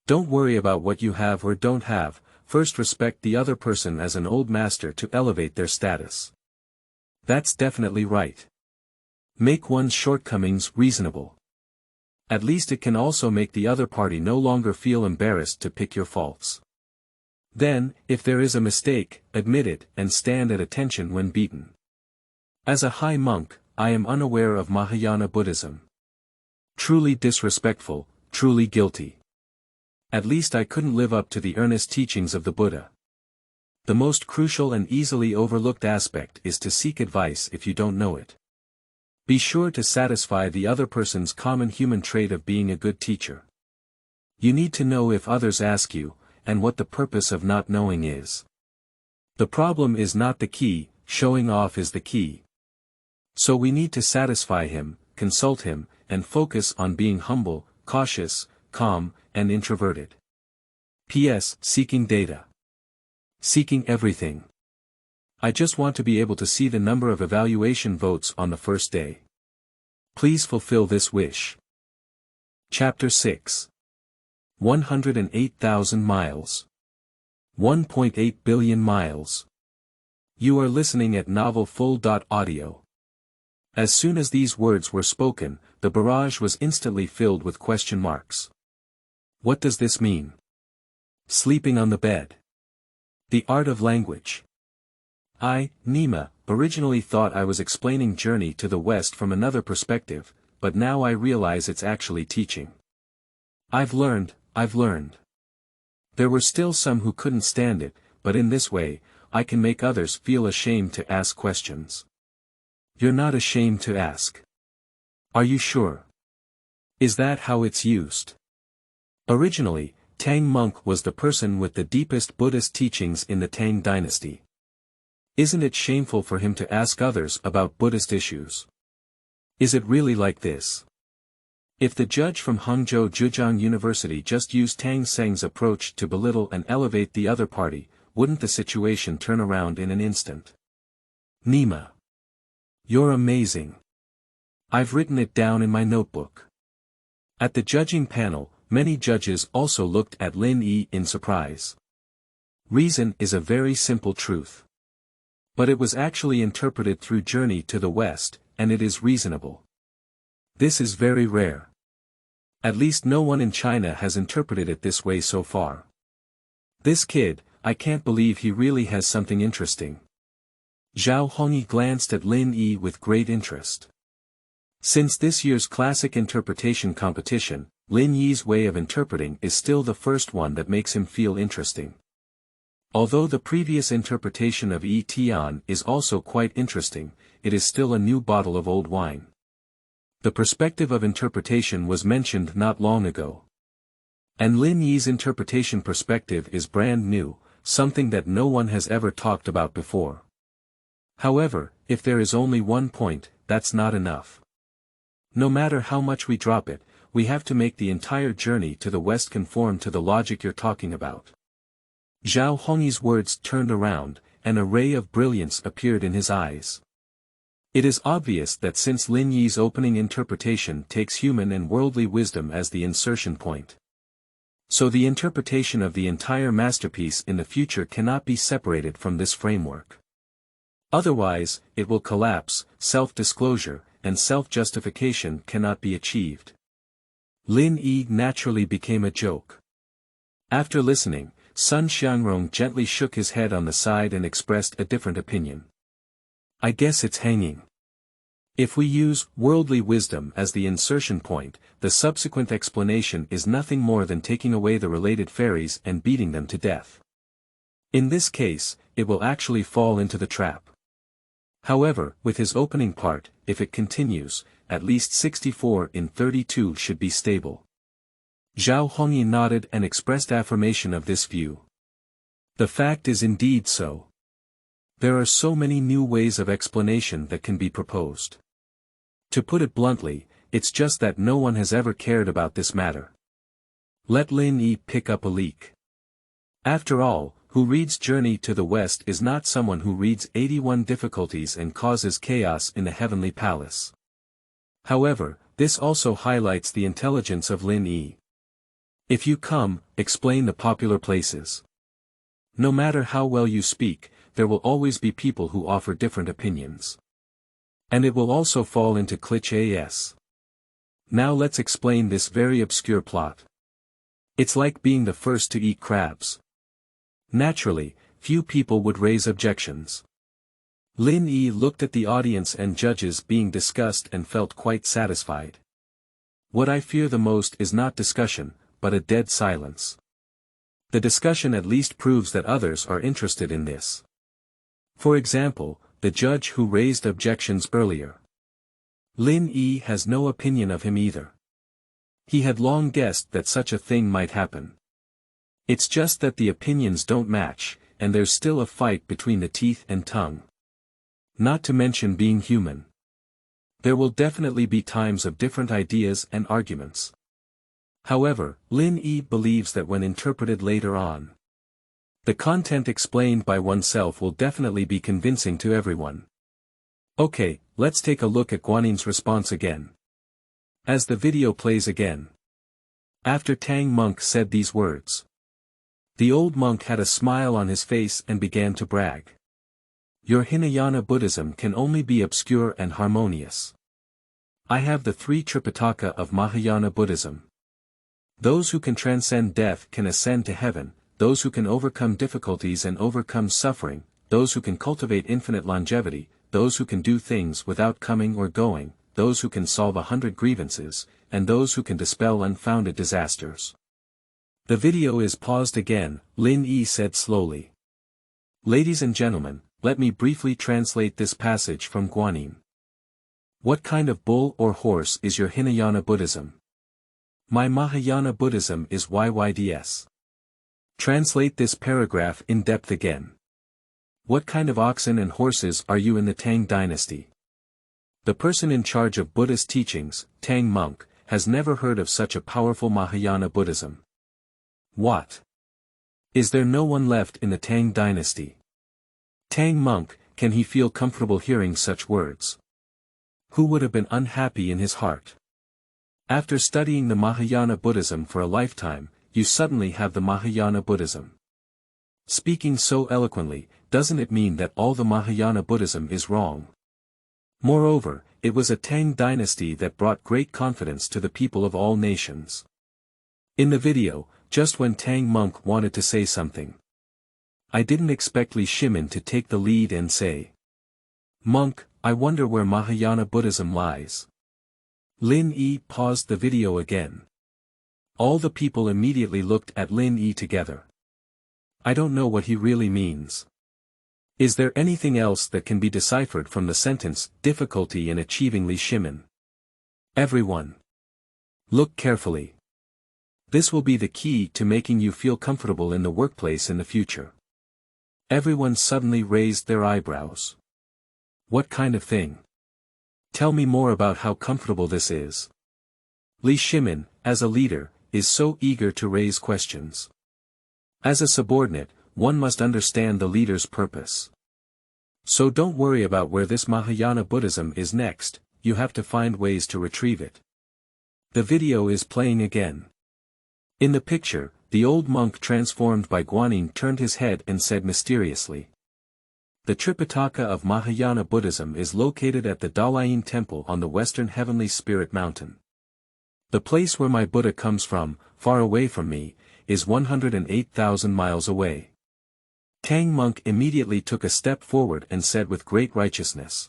Don't worry about what you have or don't have, first respect the other person as an old master to elevate their status. That's definitely right. Make one's shortcomings reasonable. At least it can also make the other party no longer feel embarrassed to pick your faults. Then, if there is a mistake, admit it and stand at attention when beaten. As a high monk, I am unaware of Mahayana Buddhism. Truly disrespectful, truly guilty. At least I couldn't live up to the earnest teachings of the Buddha. The most crucial and easily overlooked aspect is to seek advice if you don't know it. Be sure to satisfy the other person's common human trait of being a good teacher. You need to know if others ask you, and what the purpose of not knowing is. The problem is not the key, showing off is the key. So we need to satisfy him, consult him, and focus on being humble, cautious, calm, and introverted. P.S. Seeking data. Seeking everything. I just want to be able to see the number of evaluation votes on the first day. Please fulfill this wish. Chapter 6. 108,000 miles. 1.8 billion miles. You are listening at novelfull.audio. As soon as these words were spoken, the barrage was instantly filled with question marks. What does this mean? Sleeping on the bed. The art of language. I, Nima, originally thought I was explaining Journey to the West from another perspective, but now I realize it's actually teaching. I've learned. There were still some who couldn't stand it, but in this way, I can make others feel ashamed to ask questions. You're not ashamed to ask. Are you sure? Is that how it's used? Originally, Tang Monk was the person with the deepest Buddhist teachings in the Tang dynasty. Isn't it shameful for him to ask others about Buddhist issues? Is it really like this? If the judge from Hangzhou Zhejiang University just used Tang Seng's approach to belittle and elevate the other party, wouldn't the situation turn around in an instant? Nima. You're amazing. I've written it down in my notebook. At the judging panel, many judges also looked at Lin Yi in surprise. Reason is a very simple truth. But it was actually interpreted through Journey to the West, and it is reasonable. This is very rare. At least no one in China has interpreted it this way so far. This kid, I can't believe he really has something interesting. Zhao Hongyi glanced at Lin Yi with great interest. Since this year's classic interpretation competition, Lin Yi's way of interpreting is still the first one that makes him feel interesting. Although the previous interpretation of Yi Tian is also quite interesting, it is still a new bottle of old wine. The perspective of interpretation was mentioned not long ago. And Lin Yi's interpretation perspective is brand new, something that no one has ever talked about before. However, if there is only one point, that's not enough. No matter how much we drop it, we have to make the entire journey to the West conform to the logic you're talking about. Zhao Hongyi's words turned around, and a ray of brilliance appeared in his eyes. It is obvious that since Lin Yi's opening interpretation takes human and worldly wisdom as the insertion point, so the interpretation of the entire masterpiece in the future cannot be separated from this framework. Otherwise, it will collapse, self-disclosure, and self-justification cannot be achieved. Lin Yi naturally became a joke. After listening, Sun Xiangrong gently shook his head on the side and expressed a different opinion. I guess it's hanging. If we use worldly wisdom as the insertion point, the subsequent explanation is nothing more than taking away the related fairies and beating them to death. In this case, it will actually fall into the trap. However, with his opening part, if it continues, at least 64 in 32 should be stable. Zhao Hongyi nodded and expressed affirmation of this view. The fact is indeed so. There are so many new ways of explanation that can be proposed. To put it bluntly, it's just that no one has ever cared about this matter. Let Lin Yi pick up a leak. After all, who reads Journey to the West is not someone who reads 81 difficulties and causes chaos in the heavenly palace. However, this also highlights the intelligence of Lin Yi. If you come, explain the popular places. No matter how well you speak, there will always be people who offer different opinions. And it will also fall into clich as. Now let's explain this very obscure plot. It's like being the first to eat crabs. Naturally, few people would raise objections. Lin Yi looked at the audience and judges being discussed and felt quite satisfied. What I fear the most is not discussion, but a dead silence. The discussion at least proves that others are interested in this. For example, the judge who raised objections earlier. Lin Yi has no opinion of him either. He had long guessed that such a thing might happen. It's just that the opinions don't match, and there's still a fight between the teeth and tongue. Not to mention being human. There will definitely be times of different ideas and arguments. However, Lin Yi believes that when interpreted later on, the content explained by oneself will definitely be convincing to everyone. Okay, let's take a look at Guanin's response again. As the video plays again. After Tang Monk said these words, the old monk had a smile on his face and began to brag. Your Hinayana Buddhism can only be obscure and harmonious. I have the 3 Tripitaka of Mahayana Buddhism. Those who can transcend death can ascend to heaven, those who can overcome difficulties and overcome suffering, those who can cultivate infinite longevity, those who can do things without coming or going, those who can solve 100 grievances, and those who can dispel unfounded disasters. The video is paused again. Lin Yi said slowly. Ladies and gentlemen, let me briefly translate this passage from Guanin. What kind of bull or horse is your Hinayana Buddhism? My Mahayana Buddhism is YYDS. Translate this paragraph in depth again. What kind of oxen and horses are you in the Tang dynasty? The person in charge of Buddhist teachings, Tang Monk, has never heard of such a powerful Mahayana Buddhism. What? Is there no one left in the Tang dynasty? Tang Monk, can he feel comfortable hearing such words? Who would have been unhappy in his heart? After studying the Mahayana Buddhism for a lifetime, you suddenly have the Mahayana Buddhism. Speaking so eloquently, doesn't it mean that all the Mahayana Buddhism is wrong? Moreover, it was a Tang dynasty that brought great confidence to the people of all nations. In the video, just when Tang Monk wanted to say something, I didn't expect Li Shimin to take the lead and say, Monk, I wonder where Mahayana Buddhism lies. Lin Yi paused the video again. All the people immediately looked at Lin Yi together. I don't know what he really means. Is there anything else that can be deciphered from the sentence, difficulty in achieving Li Shimin? Everyone. Look carefully. This will be the key to making you feel comfortable in the workplace in the future. Everyone suddenly raised their eyebrows. What kind of thing? Tell me more about how comfortable this is. Li Shimin, as a leader, is so eager to raise questions. As a subordinate, one must understand the leader's purpose. So don't worry about where this Mahayana Buddhism is next, you have to find ways to retrieve it. The video is playing again. In the picture, the old monk transformed by Guanyin turned his head and said mysteriously. The Tripitaka of Mahayana Buddhism is located at the Dalayin Temple on the western Heavenly Spirit Mountain. The place where my Buddha comes from, far away from me, is 108,000 miles away. Tang Monk immediately took a step forward and said with great righteousness.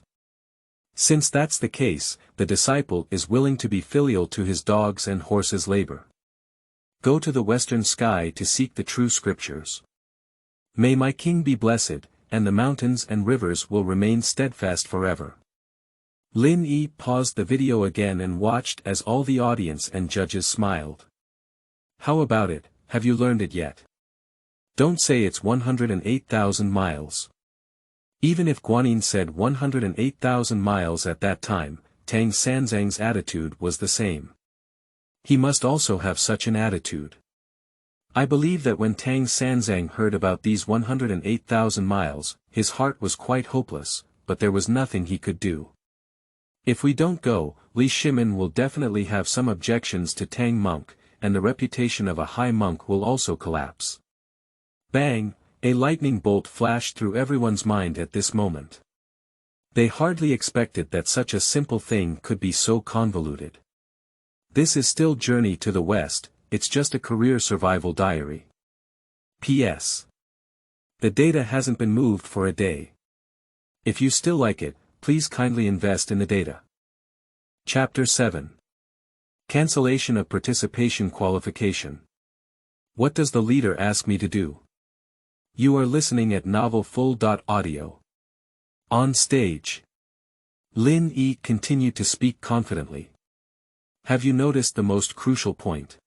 Since that's the case, the disciple is willing to be filial to his dog's and horse's labor. Go to the western sky to seek the true scriptures. May my king be blessed, and the mountains and rivers will remain steadfast forever. Lin Yi paused the video again and watched as all the audience and judges smiled. How about it, have you learned it yet? Don't say it's 108,000 miles. Even if Guanyin said 108,000 miles at that time, Tang Sanzang's attitude was the same. He must also have such an attitude. I believe that when Tang Sanzang heard about these 108,000 miles, his heart was quite hopeless, but there was nothing he could do. If we don't go, Li Shimin will definitely have some objections to Tang Monk, and the reputation of a high monk will also collapse. Bang! A lightning bolt flashed through everyone's mind at this moment. They hardly expected that such a simple thing could be so convoluted. This is still Journey to the West, it's just a career survival diary. P.S. The data hasn't been moved for a day. If you still like it, please kindly invest in the data. Chapter 7. Cancellation of Participation Qualification. What does the leader ask me to do? You are listening at novelfull.audio. On stage. Lin Yi continued to speak confidently. Have you noticed the most crucial point?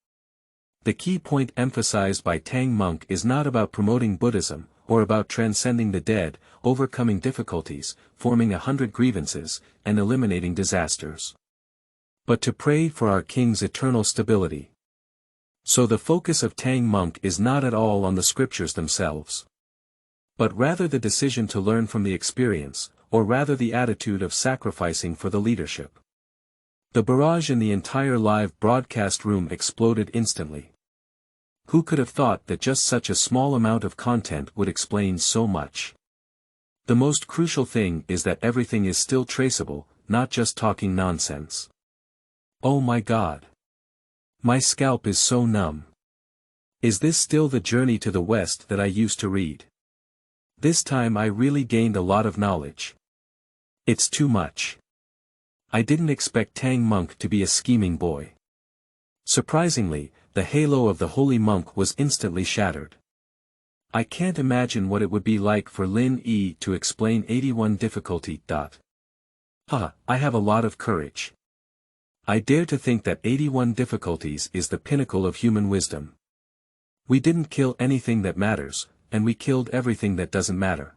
The key point emphasized by Tang Monk is not about promoting Buddhism, or about transcending the dead, overcoming difficulties, forming 100 grievances, and eliminating disasters. But to pray for our king's eternal stability. So the focus of Tang Monk is not at all on the scriptures themselves. But rather the decision to learn from the experience, or rather the attitude of sacrificing for the leadership. The barrage in the entire live broadcast room exploded instantly. Who could have thought that just such a small amount of content would explain so much? The most crucial thing is that everything is still traceable, not just talking nonsense. Oh my God! My scalp is so numb. Is this still the Journey to the West that I used to read? This time I really gained a lot of knowledge. It's too much. I didn't expect Tang Monk to be a scheming boy. Surprisingly, the halo of the holy monk was instantly shattered. I can't imagine what it would be like for Lin Yi to explain 81 difficulty. I have a lot of courage. I dare to think that 81 difficulties is the pinnacle of human wisdom. We didn't kill anything that matters, and we killed everything that doesn't matter.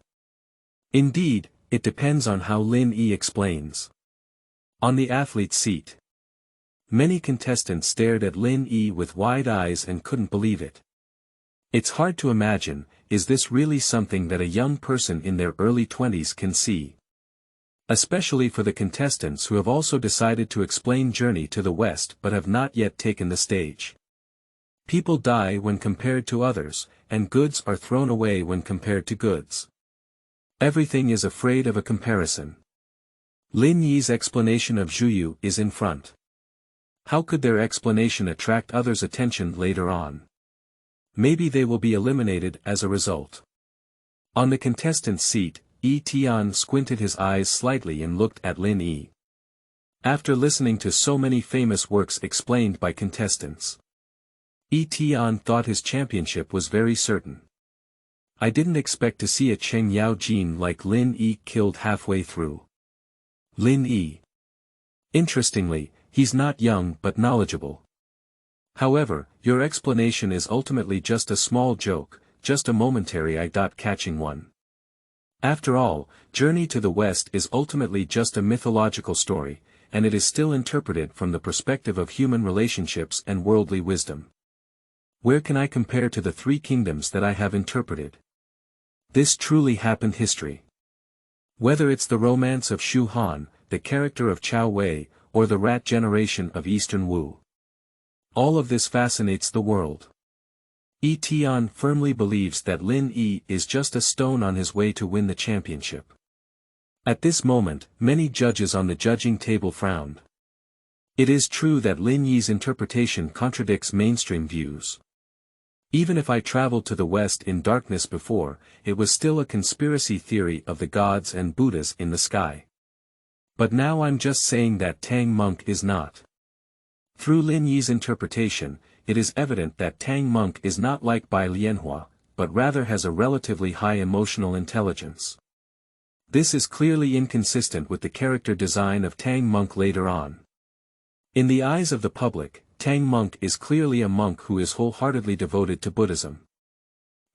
Indeed, it depends on how Lin Yi explains. On the athlete's seat. Many contestants stared at Lin Yi with wide eyes and couldn't believe it. It's hard to imagine, is this really something that a young person in their early 20s can see? Especially for the contestants who have also decided to explain Journey to the West but have not yet taken the stage. People die when compared to others, and goods are thrown away when compared to goods. Everything is afraid of a comparison. Lin Yi's explanation of Zhuyu is in front. How could their explanation attract others' attention later on? Maybe they will be eliminated as a result. On the contestant's seat, Yi Tian squinted his eyes slightly and looked at Lin Yi. After listening to so many famous works explained by contestants, Yi Tian thought his championship was very certain. I didn't expect to see a Cheng Yao Jin like Lin Yi killed halfway through. Lin Yi. Interestingly, He's not young but knowledgeable. However, your explanation is ultimately just a small joke, just a momentary eye-catching one. After all, Journey to the West is ultimately just a mythological story, and it is still interpreted from the perspective of human relationships and worldly wisdom. Where can I compare to the three kingdoms that I have interpreted? This truly happened history. Whether it's the romance of Shu Han, the character of Chao Wei, or the rat generation of Eastern Wu. All of this fascinates the world. Tian firmly believes that Lin Yi is just a stone on his way to win the championship. At this moment, many judges on the judging table frowned. It is true that Lin Yi's interpretation contradicts mainstream views. Even if I traveled to the West in darkness before, it was still a conspiracy theory of the gods and Buddhas in the sky. But now I'm just saying that Tang Monk is not. Through Lin Yi's interpretation, it is evident that Tang Monk is not like Bai Lianhua, but rather has a relatively high emotional intelligence. This is clearly inconsistent with the character design of Tang Monk later on. In the eyes of the public, Tang Monk is clearly a monk who is wholeheartedly devoted to Buddhism.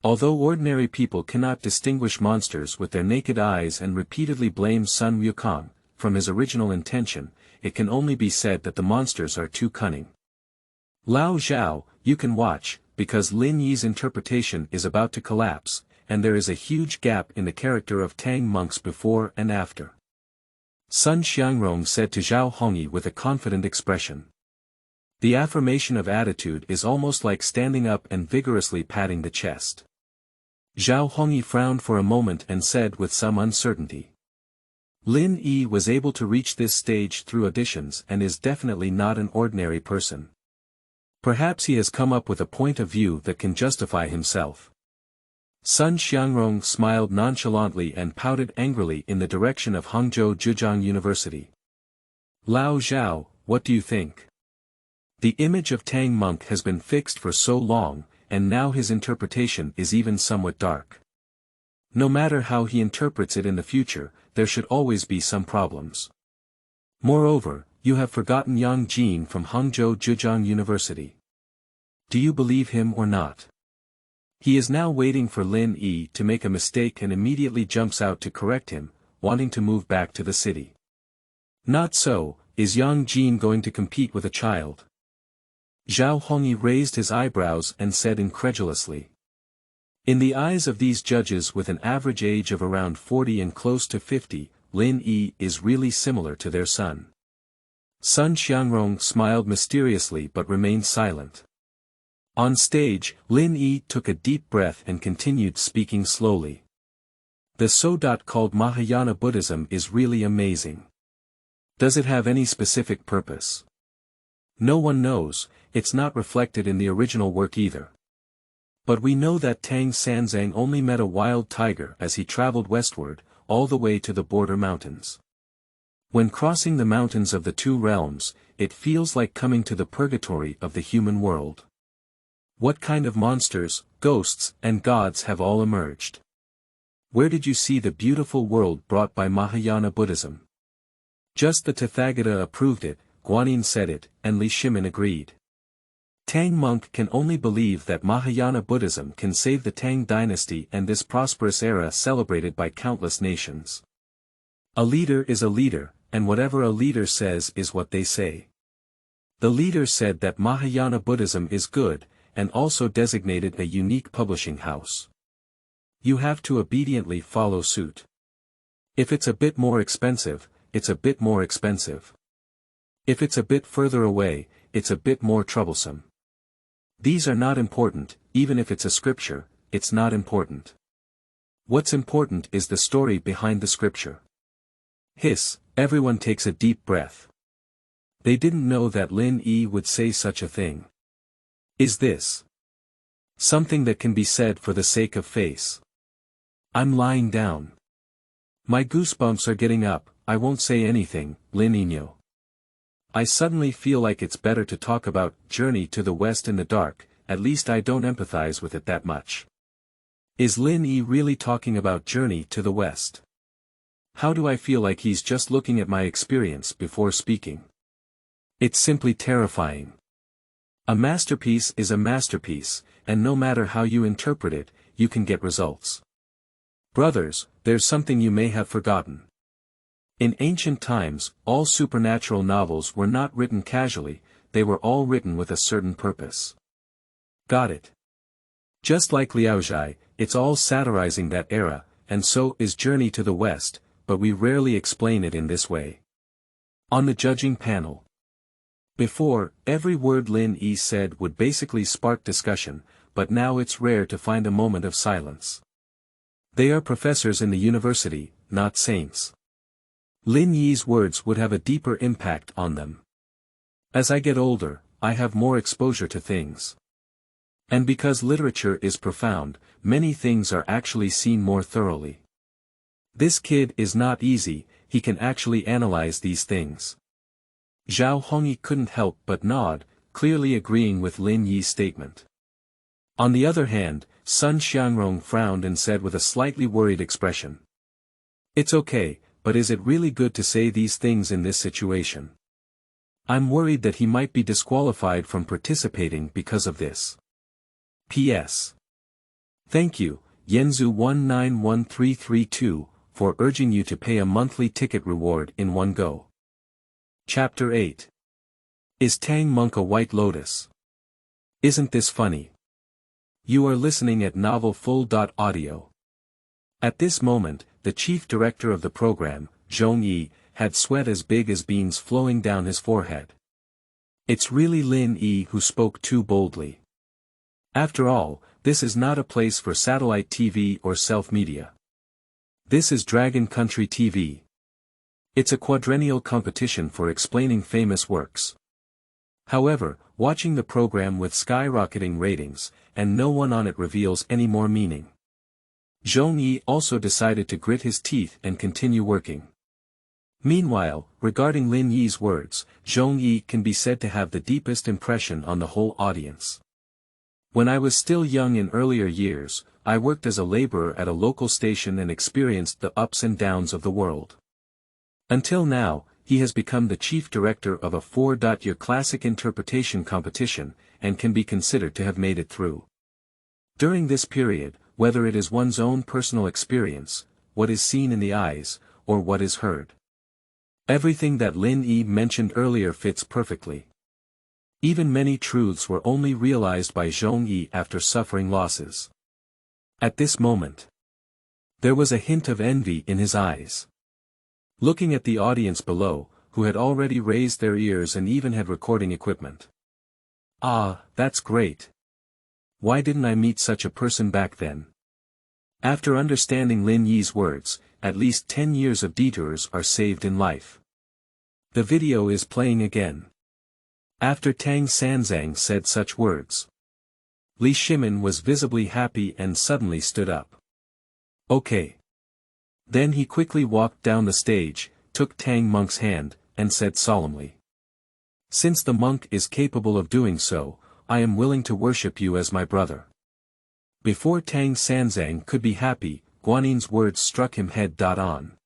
Although ordinary people cannot distinguish monsters with their naked eyes and repeatedly blame Sun Wukong, from his original intention, it can only be said that the monsters are too cunning. Lao Zhao, you can watch, because Lin Yi's interpretation is about to collapse, and there is a huge gap in the character of Tang Monk's before and after. Sun Xiangrong said to Zhao Hongyi with a confident expression. The affirmation of attitude is almost like standing up and vigorously patting the chest. Zhao Hongyi frowned for a moment and said with some uncertainty. Lin Yi was able to reach this stage through auditions and is definitely not an ordinary person. Perhaps he has come up with a point of view that can justify himself. Sun Xiangrong smiled nonchalantly and pouted angrily in the direction of Hangzhou Zhejiang University. Lao Zhao, what do you think? The image of Tang Monk has been fixed for so long, and now his interpretation is even somewhat dark. No matter how he interprets it in the future, there should always be some problems. Moreover, you have forgotten Yang Jin from Hangzhou Zhejiang University. Do you believe him or not? He is now waiting for Lin Yi to make a mistake and immediately jumps out to correct him, wanting to move back to the city. Not so, is Yang Jin going to compete with a child? Zhao Hongyi raised his eyebrows and said incredulously. In the eyes of these judges with an average age of around 40 and close to 50, Lin Yi is really similar to their son. Sun Xiangrong smiled mysteriously but remained silent. On stage, Lin Yi took a deep breath and continued speaking slowly. The so-called Mahayana Buddhism is really amazing. Does it have any specific purpose? No one knows, it's not reflected in the original work either. But we know that Tang Sanzang only met a wild tiger as he traveled westward, all the way to the border mountains. When crossing the mountains of the two realms, it feels like coming to the purgatory of the human world. What kind of monsters, ghosts, and gods have all emerged? Where did you see the beautiful world brought by Mahayana Buddhism? Just the Tathagata approved it, Guanyin said it, and Li Shimin agreed. Tang Monk can only believe that Mahayana Buddhism can save the Tang dynasty and this prosperous era celebrated by countless nations. A leader is a leader, and whatever a leader says is what they say. The leader said that Mahayana Buddhism is good, and also designated a unique publishing house. You have to obediently follow suit. If it's a bit more expensive, it's a bit more expensive. If it's a bit further away, it's a bit more troublesome. These are not important, even if it's a scripture, it's not important. What's important is the story behind the scripture. Hiss, everyone takes a deep breath. They didn't know that Lin Yi would say such a thing. Is this something that can be said for the sake of face? I'm lying down. My goosebumps are getting up, I won't say anything, Lin Yi. I suddenly feel like it's better to talk about Journey to the West in the dark, at least I don't empathize with it that much. Is Lin Yi really talking about Journey to the West? How do I feel like he's just looking at my experience before speaking? It's simply terrifying. A masterpiece is a masterpiece, and no matter how you interpret it, you can get results. Brothers, there's something you may have forgotten. In ancient times, all supernatural novels were not written casually, they were all written with a certain purpose. Got it? Just like Liaozhai, it's all satirizing that era, and so is Journey to the West, but we rarely explain it in this way. On the judging panel. Before, every word Lin Yi said would basically spark discussion, but now it's rare to find a moment of silence. They are professors in the university, not saints. Lin Yi's words would have a deeper impact on them. As I get older, I have more exposure to things. And because literature is profound, many things are actually seen more thoroughly. This kid is not easy, he can actually analyze these things. Zhao Hongyi couldn't help but nod, clearly agreeing with Lin Yi's statement. On the other hand, Sun Xiangrong frowned and said with a slightly worried expression. It's okay, but is it really good to say these things in this situation? I'm worried that he might be disqualified from participating because of this. P.S. Thank you, Yenzu191332, for urging you to pay a monthly ticket reward in one go. Chapter 8. Is Tang Monk a White Lotus? Isn't this funny? You are listening at novelfull.audio. At this moment, the chief director of the program, Zhong Yi, had sweat as big as beans flowing down his forehead. It's really Lin Yi who spoke too boldly. After all, this is not a place for satellite TV or self-media. This is Dragon Country TV. It's a quadrennial competition for explaining famous works. However, watching the program with skyrocketing ratings, and no one on it reveals any more meaning. Zhong Yi also decided to grit his teeth and continue working. Meanwhile, regarding Lin Yi's words, Zhong Yi can be said to have the deepest impression on the whole audience. When I was still young in earlier years, I worked as a laborer at a local station and experienced the ups and downs of the world. Until now, he has become the chief director of a 4-year classic interpretation competition, and can be considered to have made it through. During this period, whether it is one's own personal experience, what is seen in the eyes, or what is heard. Everything that Lin Yi mentioned earlier fits perfectly. Even many truths were only realized by Zhong Yi after suffering losses. At this moment, there was a hint of envy in his eyes. Looking at the audience below, who had already raised their ears and even had recording equipment. Ah, that's great. Why didn't I meet such a person back then? After understanding Lin Yi's words, at least 10 years of detours are saved in life. The video is playing again. After Tang Sanzang said such words, Li Shimin was visibly happy and suddenly stood up. Okay. Then he quickly walked down the stage, took Tang Monk's hand, and said solemnly. Since the monk is capable of doing so, I am willing to worship you as my brother. Before Tang Sanzang could be happy, Guanin's words struck him head on.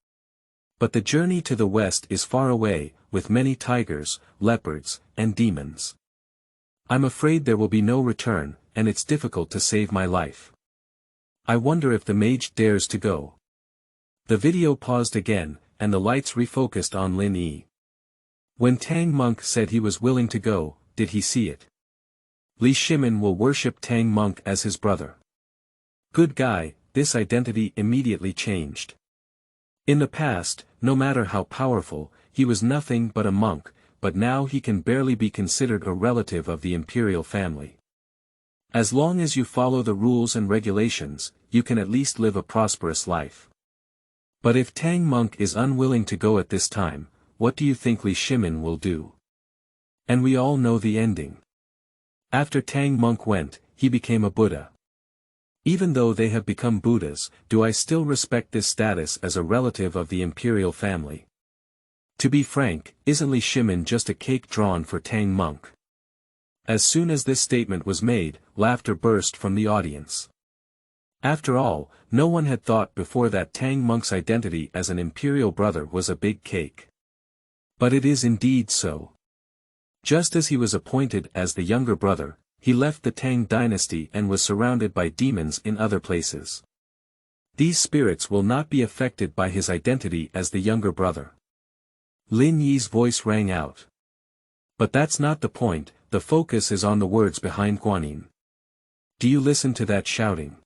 But the journey to the west is far away, with many tigers, leopards, and demons. I'm afraid there will be no return, and it's difficult to save my life. I wonder if the mage dares to go. The video paused again, and the lights refocused on Lin Yi. When Tang Monk said he was willing to go, did he see it? Li Shimin will worship Tang Monk as his brother. Good guy, this identity immediately changed. In the past, no matter how powerful, he was nothing but a monk, but now he can barely be considered a relative of the imperial family. As long as you follow the rules and regulations, you can at least live a prosperous life. But if Tang Monk is unwilling to go at this time, what do you think Li Shimin will do? And we all know the ending. After Tang Monk went, he became a Buddha. Even though they have become Buddhas, do I still respect this status as a relative of the imperial family? To be frank, isn't Li Shimin just a cake drawn for Tang Monk? As soon as this statement was made, laughter burst from the audience. After all, no one had thought before that Tang Monk's identity as an imperial brother was a big cake. But it is indeed so. Just as he was appointed as the younger brother, he left the Tang dynasty and was surrounded by demons in other places. These spirits will not be affected by his identity as the younger brother. Lin Yi's voice rang out. But that's not the point, the focus is on the words behind Guanyin. Do you listen to that shouting?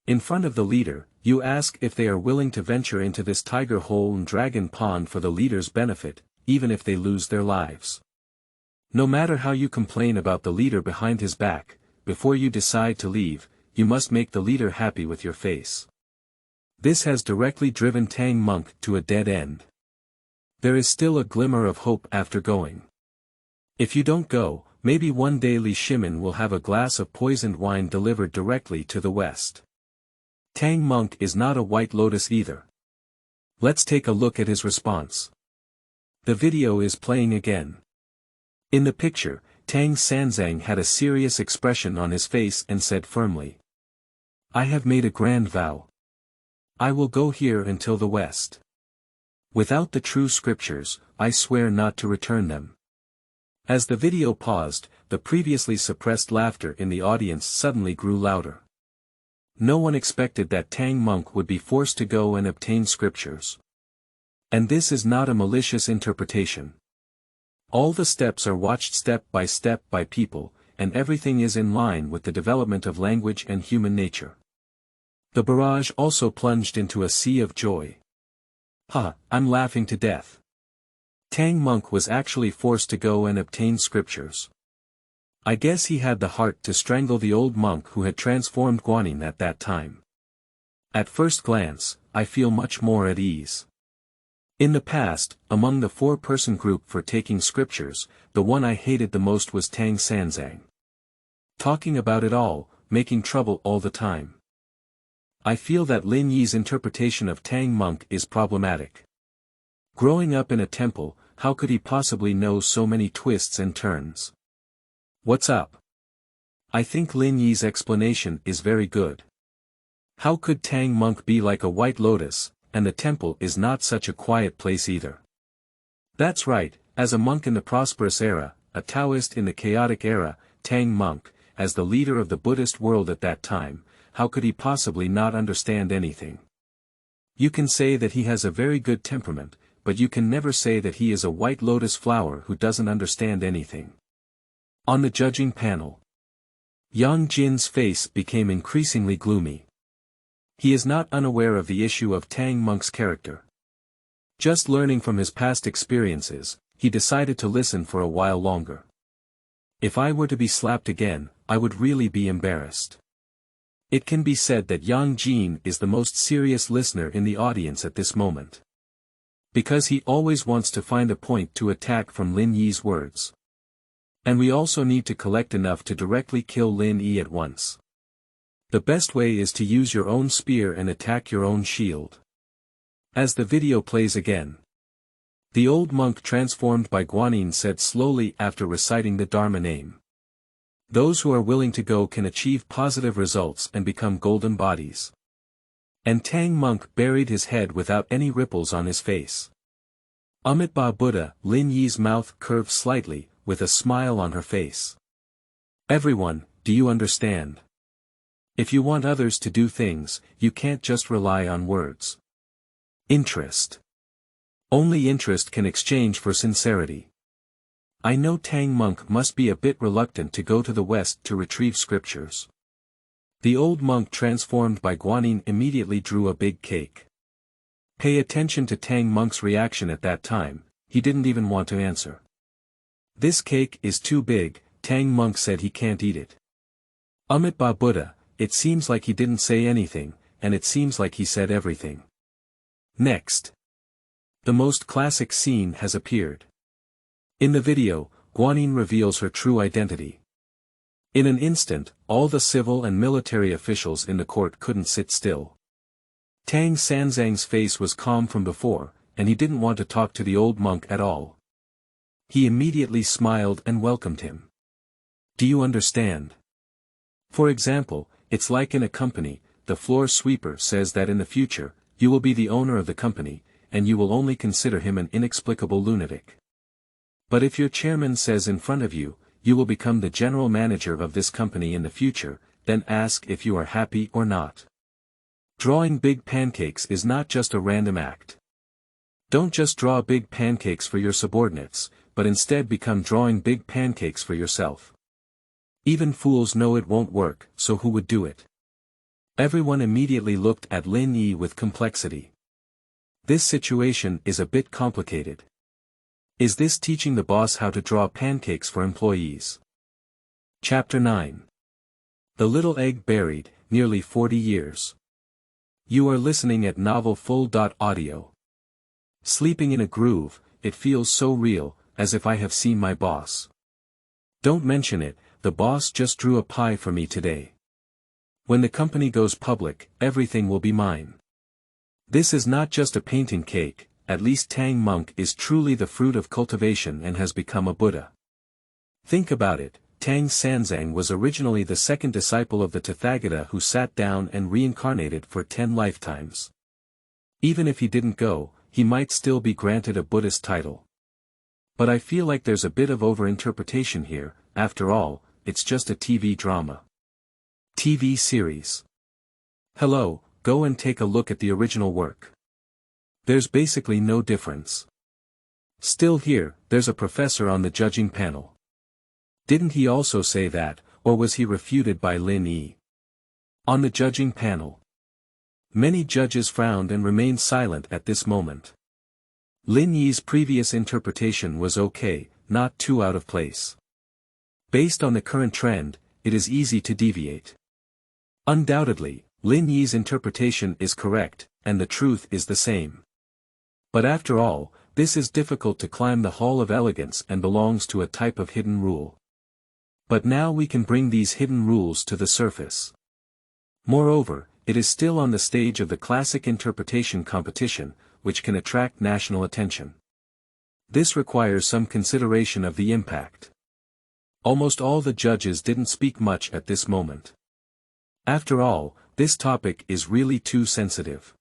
In front of the leader, you ask if they are willing to venture into this tiger hole and dragon pond for the leader's benefit, even if they lose their lives. No matter how you complain about the leader behind his back, before you decide to leave, you must make the leader happy with your face. This has directly driven Tang Monk to a dead end. There is still a glimmer of hope after going. If you don't go, maybe one day Li Shimin will have a glass of poisoned wine delivered directly to the west. Tang Monk is not a White Lotus either. Let's take a look at his response. The video is playing again. In the picture, Tang Sanzang had a serious expression on his face and said firmly, "I have made a grand vow. I will go here until the west. Without the true scriptures, I swear not to return them." As the video paused, the previously suppressed laughter in the audience suddenly grew louder. No one expected that Tang Monk would be forced to go and obtain scriptures. And this is not a malicious interpretation. All the steps are watched step by people, and everything is in line with the development of language and human nature. The barrage also plunged into a sea of joy. Ha, I'm laughing to death. Tang Monk was actually forced to go and obtain scriptures. I guess he had the heart to strangle the old monk who had transformed Guanyin at that time. At first glance, I feel much more at ease. In the past, among the 4-person group for taking scriptures, the one I hated the most was Tang Sanzang. Talking about it all, making trouble all the time. I feel that Lin Yi's interpretation of Tang Monk is problematic. Growing up in a temple, how could he possibly know so many twists and turns? What's up? I think Lin Yi's explanation is very good. How could Tang Monk be like a White Lotus, and the temple is not such a quiet place either? That's right, as a monk in the prosperous era, a Taoist in the chaotic era, Tang Monk, as the leader of the Buddhist world at that time, how could he possibly not understand anything? You can say that he has a very good temperament, but you can never say that he is a White Lotus flower who doesn't understand anything. On the judging panel, Yang Jin's face became increasingly gloomy. He is not unaware of the issue of Tang Monk's character. Just learning from his past experiences, he decided to listen for a while longer. If I were to be slapped again, I would really be embarrassed. It can be said that Yang Jin is the most serious listener in the audience at this moment. Because he always wants to find a point to attack from Lin Yi's words. And we also need to collect enough to directly kill Lin Yi at once. The best way is to use your own spear and attack your own shield. As the video plays again. The old monk transformed by Guanyin said slowly after reciting the Dharma name. Those who are willing to go can achieve positive results and become golden bodies. And Tang Monk buried his head without any ripples on his face. Amitabha Buddha, Lin Yi's mouth curved slightly, with a smile on her face. Everyone, do you understand? If you want others to do things, you can't just rely on words. Interest. Only interest can exchange for sincerity. I know Tang Monk must be a bit reluctant to go to the west to retrieve scriptures. The old monk transformed by Guanyin immediately drew a big cake. Pay attention to Tang Monk's reaction at that time, he didn't even want to answer. This cake is too big, Tang Monk said he can't eat it. Amitabha Buddha, it seems like he didn't say anything, and it seems like he said everything. Next. The most classic scene has appeared. In the video, Guanyin reveals her true identity. In an instant, all the civil and military officials in the court couldn't sit still. Tang Sanzang's face was calm from before, and he didn't want to talk to the old monk at all. He immediately smiled and welcomed him. Do you understand? For example, it's like in a company, the floor sweeper says that in the future, you will be the owner of the company, and you will only consider him an inexplicable lunatic. But if your chairman says in front of you, you will become the general manager of this company in the future, then ask if you are happy or not. Drawing big pancakes is not just a random act. Don't just draw big pancakes for your subordinates, but instead become drawing big pancakes for yourself. Even fools know it won't work, so who would do it? Everyone immediately looked at Lin Yi with complexity. This situation is a bit complicated. Is this teaching the boss how to draw pancakes for employees? Chapter 9. The Little Egg Buried, Nearly 40 Years. You are listening at Novel Full.audio. Sleeping in a groove, it feels so real, as if I have seen my boss. Don't mention it, the boss just drew a pie for me today. When the company goes public, everything will be mine. This is not just a painting cake, at least Tang Monk is truly the fruit of cultivation and has become a Buddha. Think about it, Tang Sanzang was originally the second disciple of the Tathagata who sat down and reincarnated for 10 lifetimes. Even if he didn't go, he might still be granted a Buddhist title. But I feel like there's a bit of overinterpretation here, after all, it's just a TV drama. TV series. Hello, go and take a look at the original work. There's basically no difference. Still here, there's a professor on the judging panel. Didn't he also say that, or was he refuted by Lin Yi? On the judging panel. Many judges frowned and remained silent at this moment. Lin Yi's previous interpretation was okay, not too out of place. Based on the current trend, it is easy to deviate. Undoubtedly, Lin Yi's interpretation is correct, and the truth is the same. But after all, this is difficult to climb the Hall of Elegance and belongs to a type of hidden rule. But now we can bring these hidden rules to the surface. Moreover, it is still on the stage of the classic interpretation competition, which can attract national attention. This requires some consideration of the impact. Almost all the judges didn't speak much at this moment. After all, this topic is really too sensitive.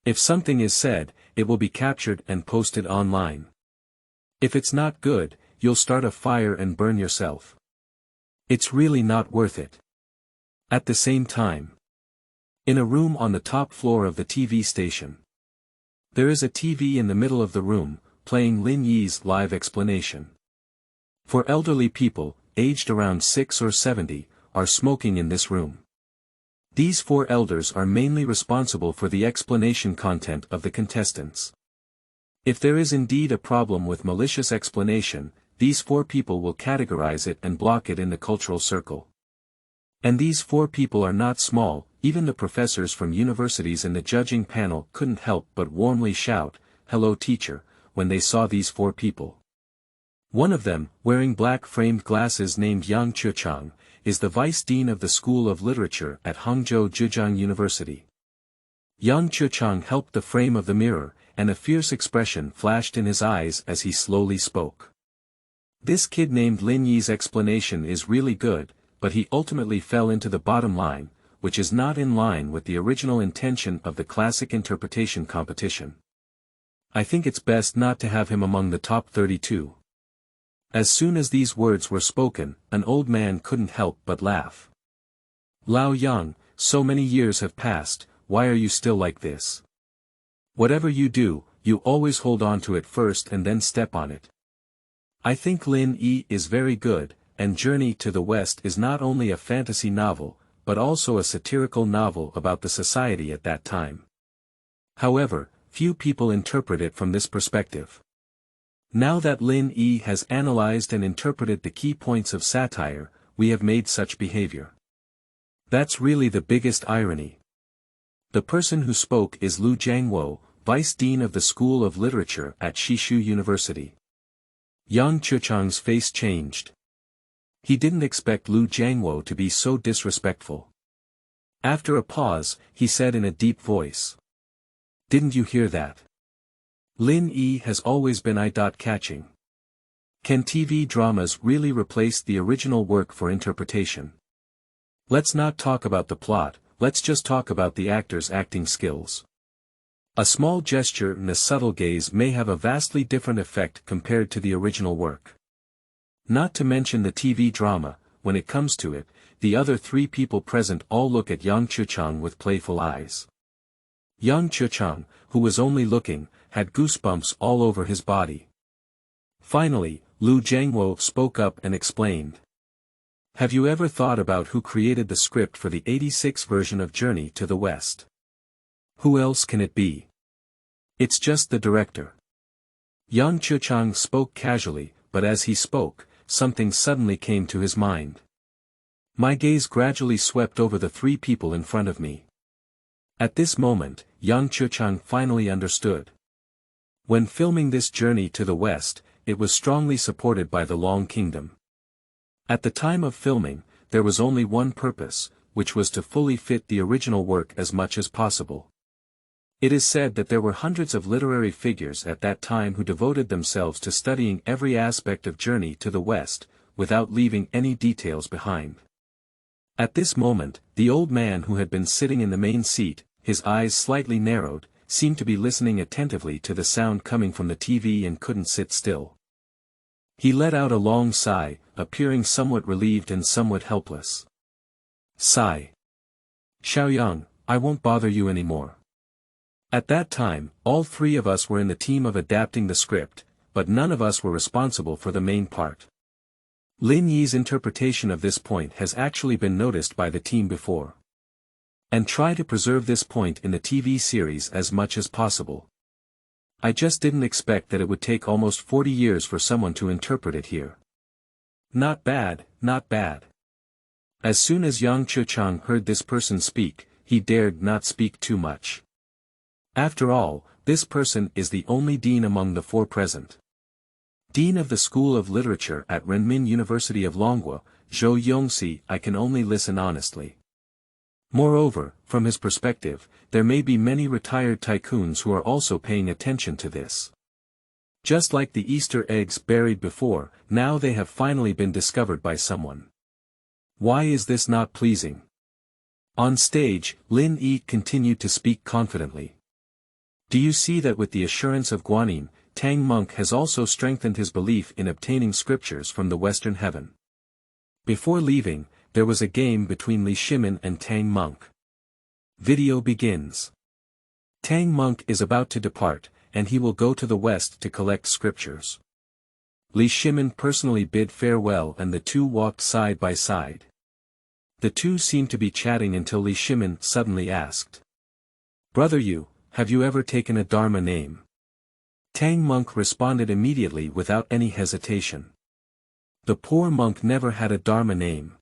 If something is said, it will be captured and posted online. If it's not good, you'll start a fire and burn yourself. It's really not worth it. At the same time, in a room on the top floor of the TV station, there is a TV in the middle of the room, playing Lin Yi's live explanation. For elderly people, aged around 6 or 70, are smoking in this room. These 4 elders are mainly responsible for the explanation content of the contestants. If there is indeed a problem with malicious explanation, these 4 people will categorize it and block it in the cultural circle. And these 4 people are not small, even the professors from universities in the judging panel couldn't help but warmly shout, "Hello teacher," when they saw these 4 people. One of them, wearing black-framed glasses named Yang Chuchang, is the vice dean of the School of Literature at Hangzhou Zhejiang University. Yang Chuchang helped the frame of the mirror, and a fierce expression flashed in his eyes as he slowly spoke. This kid named Lin Yi's explanation is really good, but he ultimately fell into the bottom line, which is not in line with the original intention of the classic interpretation competition. I think it's best not to have him among the top 32. As soon as these words were spoken, an old man couldn't help but laugh. "Lao Yang, so many years have passed, why are you still like this? Whatever you do, you always hold on to it first and then step on it." I think Lin Yi is very good, and Journey to the West is not only a fantasy novel, but also a satirical novel about the society at that time. However, few people interpret it from this perspective. Now that Lin Yi has analyzed and interpreted the key points of satire, we have made such behavior. That's really the biggest irony. The person who spoke is Lu Jiangwo, Vice Dean of the School of Literature at Shishu University. Yang Chuchang's face changed. He didn't expect Lu Jiangwo to be so disrespectful. After a pause, he said in a deep voice, "Didn't you hear that? Lin Yi has always been eye-catching. Can TV dramas really replace the original work for interpretation? Let's not talk about the plot, let's just talk about the actors' acting skills. A small gesture and a subtle gaze may have a vastly different effect compared to the original work. Not to mention the TV drama, when it comes to it, the other three people present all look at Yang Chuchang with playful eyes. Yang Chuchang, who was only looking, had goosebumps all over his body. Finally, Lu Jiangwo spoke up and explained. Have you ever thought about who created the script for the 86 version of Journey to the West? Who else can it be? It's just the director. Yang Chuchang spoke casually, but as he spoke, something suddenly came to his mind. My gaze gradually swept over the three people in front of me. At this moment, Yang Chuchang finally understood. When filming this Journey to the West, it was strongly supported by the Long Kingdom. At the time of filming, there was only one purpose, which was to fully fit the original work as much as possible. It is said that there were hundreds of literary figures at that time who devoted themselves to studying every aspect of Journey to the West, without leaving any details behind. At this moment, the old man who had been sitting in the main seat, his eyes slightly narrowed, seemed to be listening attentively to the sound coming from the TV and couldn't sit still. He let out a long sigh, appearing somewhat relieved and somewhat helpless. Sigh. Xiaoyang, I won't bother you anymore. At that time, all three of us were in the team of adapting the script, but none of us were responsible for the main part. Lin Yi's interpretation of this point has actually been noticed by the team before. And try to preserve this point in the TV series as much as possible. I just didn't expect that it would take almost 40 years for someone to interpret it here. Not bad, not bad. As soon as Yang Chuchang heard this person speak, he dared not speak too much. After all, this person is the only dean among the four present. Dean of the School of Literature at Renmin University of Longhua, Zhou Yongxi. I can only listen honestly. Moreover, from his perspective, there may be many retired tycoons who are also paying attention to this. Just like the Easter eggs buried before, now they have finally been discovered by someone. Why is this not pleasing? On stage, Lin Yi continued to speak confidently. Do you see that with the assurance of Guanyin, Tang Monk has also strengthened his belief in obtaining scriptures from the Western Heaven? Before leaving, there was a game between Li Shimin and Tang Monk. Video begins. Tang Monk is about to depart, and he will go to the West to collect scriptures. Li Shimin personally bid farewell and the two walked side by side. The two seemed to be chatting until Li Shimin suddenly asked. Brother Yu, have you ever taken a Dharma name? Tang Monk responded immediately without any hesitation. The poor monk never had a Dharma name.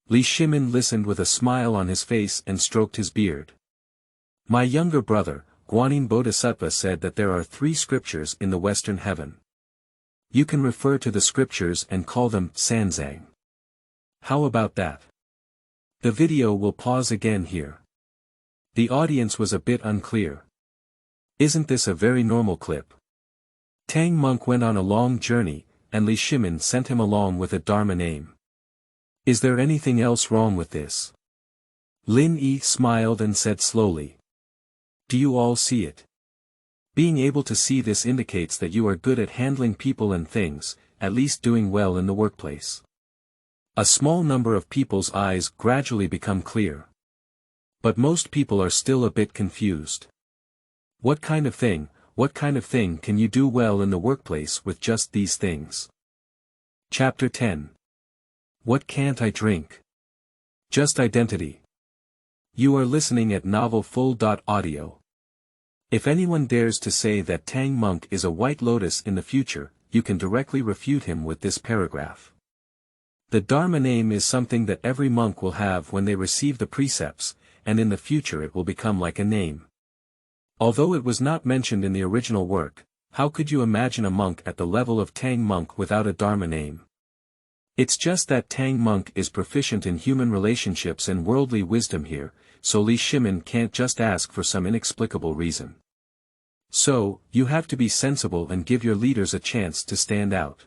Li Shimin listened with a smile on his face and stroked his beard. My younger brother, Guanyin Bodhisattva said that there are 3 scriptures in the Western Heaven. You can refer to the scriptures and call them Sanzang. How about that? The video will pause again here. The audience was a bit unclear. Isn't this a very normal clip? Tang Monk went on a long journey, and Li Shimin sent him along with a Dharma name. Is there anything else wrong with this? Lin Yi smiled and said slowly. Do you all see it? Being able to see this indicates that you are good at handling people and things, at least doing well in the workplace. A small number of people's eyes gradually become clear. But most people are still a bit confused. What kind of thing can you do well in the workplace with just these things? Chapter 10. What can't I drink? Just identity. You are listening at novelfull.audio. If anyone dares to say that Tang Monk is a White Lotus in the future, you can directly refute him with this paragraph. The Dharma name is something that every monk will have when they receive the precepts, and in the future it will become like a name. Although it was not mentioned in the original work, how could you imagine a monk at the level of Tang Monk without a Dharma name? It's just that Tang Monk is proficient in human relationships and worldly wisdom here, so Li Shimin can't just ask for some inexplicable reason. So, you have to be sensible and give your leaders a chance to stand out.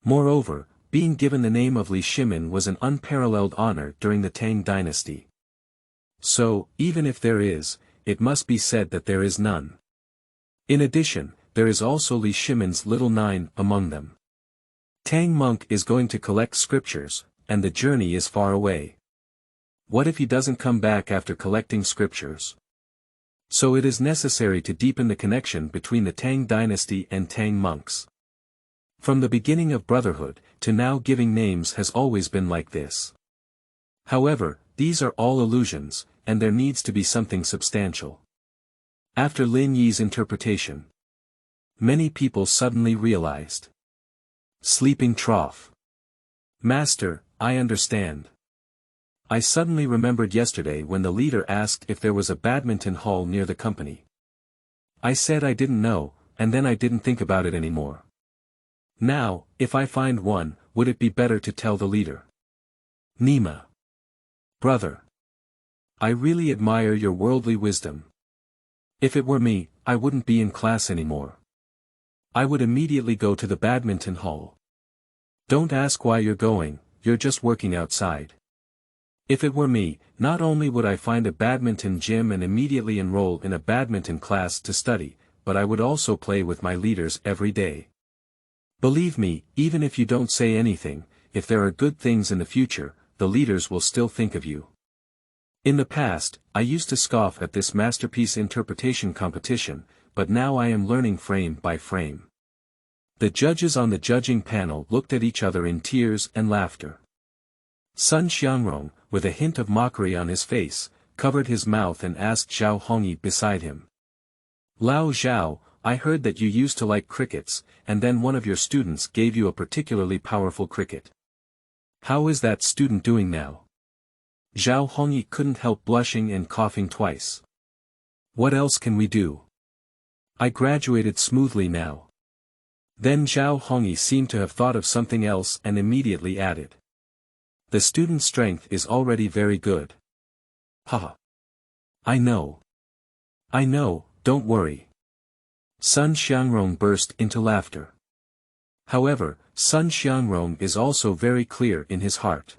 Moreover, being given the name of Li Shimin was an unparalleled honor during the Tang dynasty. So, even if there is, it must be said that there is none. In addition, there is also Li Shimin's little 9 among them. Tang Monk is going to collect scriptures, and the journey is far away. What if he doesn't come back after collecting scriptures? So it is necessary to deepen the connection between the Tang dynasty and Tang monks. From the beginning of brotherhood, to now giving names has always been like this. However, these are all illusions, and there needs to be something substantial. After Lin Yi's interpretation, many people suddenly realized. Sleeping trough. Master, I understand. I suddenly remembered yesterday when the leader asked if there was a badminton hall near the company. I said I didn't know, and then I didn't think about it anymore. Now, if I find one, would it be better to tell the leader? Nima. Brother. I really admire your worldly wisdom. If it were me, I wouldn't be in class anymore. I would immediately go to the badminton hall. Don't ask why you're going, you're just working outside. If it were me, not only would I find a badminton gym and immediately enroll in a badminton class to study, but I would also play with my leaders every day. Believe me, even if you don't say anything, if there are good things in the future, the leaders will still think of you. In the past, I used to scoff at this masterpiece interpretation competition, but now I am learning frame by frame. The judges on the judging panel looked at each other in tears and laughter. Sun Xiangrong, with a hint of mockery on his face, covered his mouth and asked Zhao Hongyi beside him. Lao Zhao, I heard that you used to like crickets, and then one of your students gave you a particularly powerful cricket. How is that student doing now? Zhao Hongyi couldn't help blushing and coughing twice. What else can we do? I graduated smoothly now. Then Zhao Hongyi seemed to have thought of something else and immediately added. The student's strength is already very good. Haha. I know. I know, don't worry. Sun Xiangrong burst into laughter. However, Sun Xiangrong is also very clear in his heart.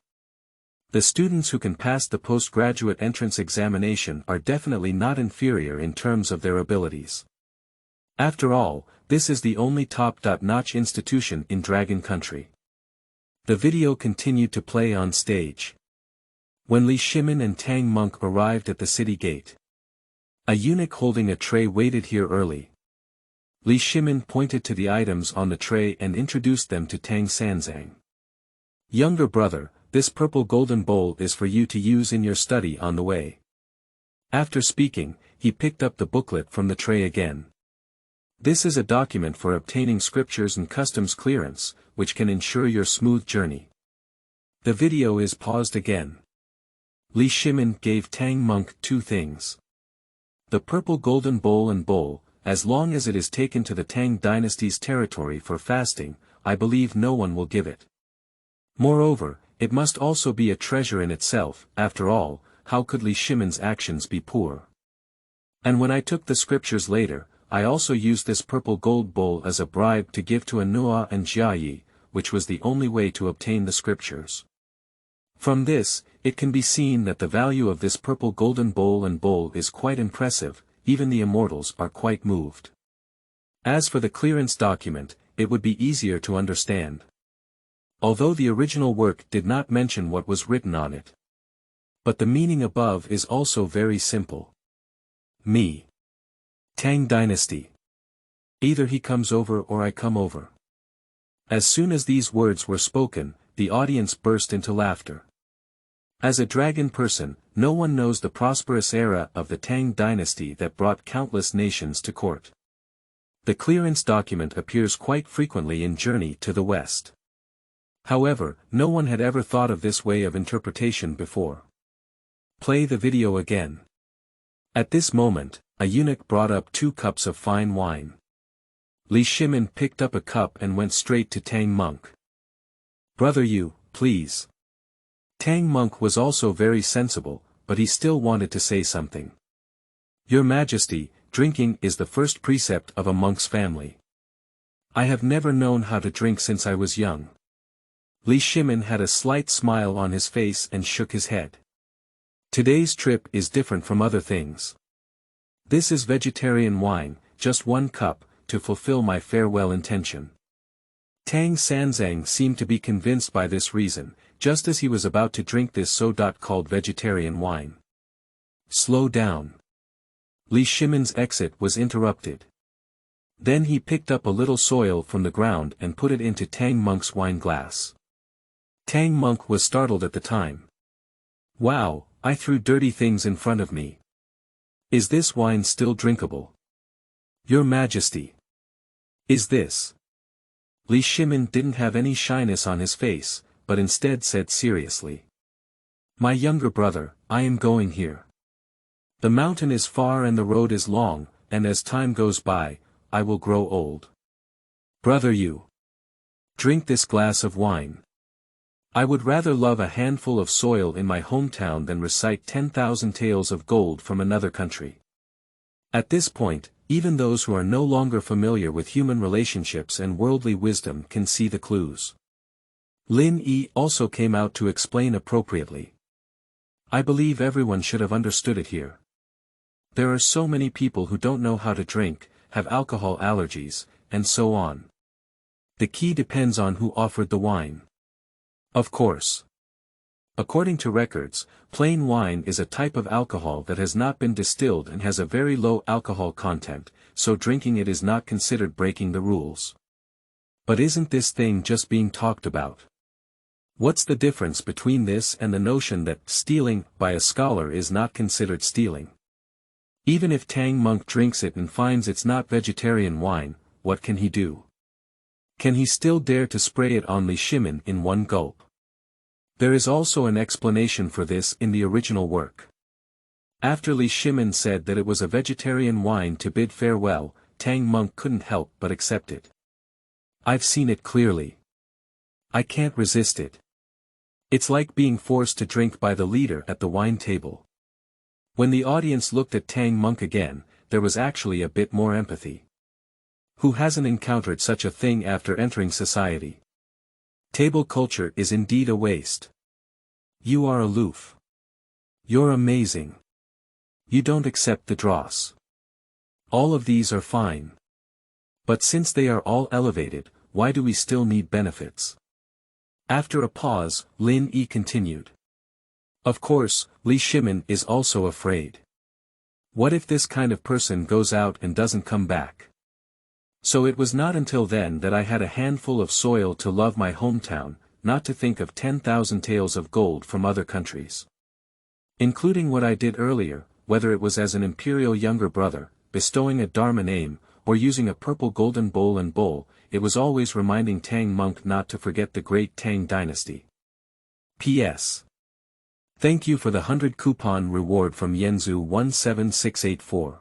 The students who can pass the postgraduate entrance examination are definitely not inferior in terms of their abilities. After all, this is the only top-notch institution in Dragon Country. The video continued to play on stage. When Li Shimin and Tang Monk arrived at the city gate, a eunuch holding a tray waited here early. Li Shimin pointed to the items on the tray and introduced them to Tang Sanzang. Younger brother, this purple golden bowl is for you to use in your study on the way. After speaking, he picked up the booklet from the tray again. This is a document for obtaining scriptures and customs clearance, which can ensure your smooth journey. The video is paused again. Li Shimin gave Tang Monk two things. The purple golden bowl and bowl, as long as it is taken to the Tang dynasty's territory for fasting, I believe no one will give it. Moreover, it must also be a treasure in itself, after all, how could Li Shimin's actions be poor? And when I took the scriptures later, I also used this purple gold bowl as a bribe to give to Anua and Jiayi, which was the only way to obtain the scriptures. From this, it can be seen that the value of this purple golden bowl is quite impressive, even the immortals are quite moved. As for the clearance document, it would be easier to understand. Although the original work did not mention what was written on it. But the meaning above is also very simple. Me. Tang Dynasty. Either he comes over or I come over. As soon as these words were spoken, the audience burst into laughter. As a dragon person, no one knows the prosperous era of the Tang Dynasty that brought countless nations to court. The clearance document appears quite frequently in Journey to the West. However, no one had ever thought of this way of interpretation before. Play the video again. At this moment, a eunuch brought up 2 cups of fine wine. Li Shimin picked up a cup and went straight to Tang Monk. Brother you, please. Tang Monk was also very sensible, but he still wanted to say something. Your Majesty, drinking is the first precept of a monk's family. I have never known how to drink since I was young. Li Shimin had a slight smile on his face and shook his head. Today's trip is different from other things. This is vegetarian wine, just 1 cup, to fulfill my farewell intention. Tang Sanzang seemed to be convinced by this reason, just as he was about to drink this so-called vegetarian wine. Slow down. Li Shimin's exit was interrupted. Then he picked up a little soil from the ground and put it into Tang Monk's wine glass. Tang Monk was startled at the time. Wow, I threw dirty things in front of me. Is this wine still drinkable? Your Majesty. Is this? Li Shimin didn't have any shyness on his face, but instead said seriously. My younger brother, I am going here. The mountain is far and the road is long, and as time goes by, I will grow old. Brother, you drink this glass of wine. I would rather love a handful of soil in my hometown than recite 10,000 tales of gold from another country. At this point, even those who are no longer familiar with human relationships and worldly wisdom can see the clues. Lin Yi also came out to explain appropriately. I believe everyone should have understood it here. There are so many people who don't know how to drink, have alcohol allergies, and so on. The key depends on who offered the wine. Of course. According to records, plain wine is a type of alcohol that has not been distilled and has a very low alcohol content, so drinking it is not considered breaking the rules. But isn't this thing just being talked about? What's the difference between this and the notion that stealing by a scholar is not considered stealing? Even if Tang Monk drinks it and finds it's not vegetarian wine, what can he do? Can he still dare to spray it on Li Shimin in 1 gulp? There is also an explanation for this in the original work. After Li Shimin said that it was a vegetarian wine to bid farewell, Tang Monk couldn't help but accept it. I've seen it clearly. I can't resist it. It's like being forced to drink by the leader at the wine table. When the audience looked at Tang Monk again, there was actually a bit more empathy. Who hasn't encountered such a thing after entering society? Table culture is indeed a waste. You are aloof. You're amazing. You don't accept the dross. All of these are fine. But since they are all elevated, why do we still need benefits? After a pause, Lin Yi continued. Of course, Li Shimin is also afraid. What if this kind of person goes out and doesn't come back? So it was not until then that I had a handful of soil to love my hometown, not to think of 10,000 tales of gold from other countries. Including what I did earlier, whether it was as an imperial younger brother, bestowing a Dharma name, or using a purple golden bowl and bowl, it was always reminding Tang Monk not to forget the great Tang dynasty. P.S. Thank you for the 100 coupon reward from Yenzu 17684.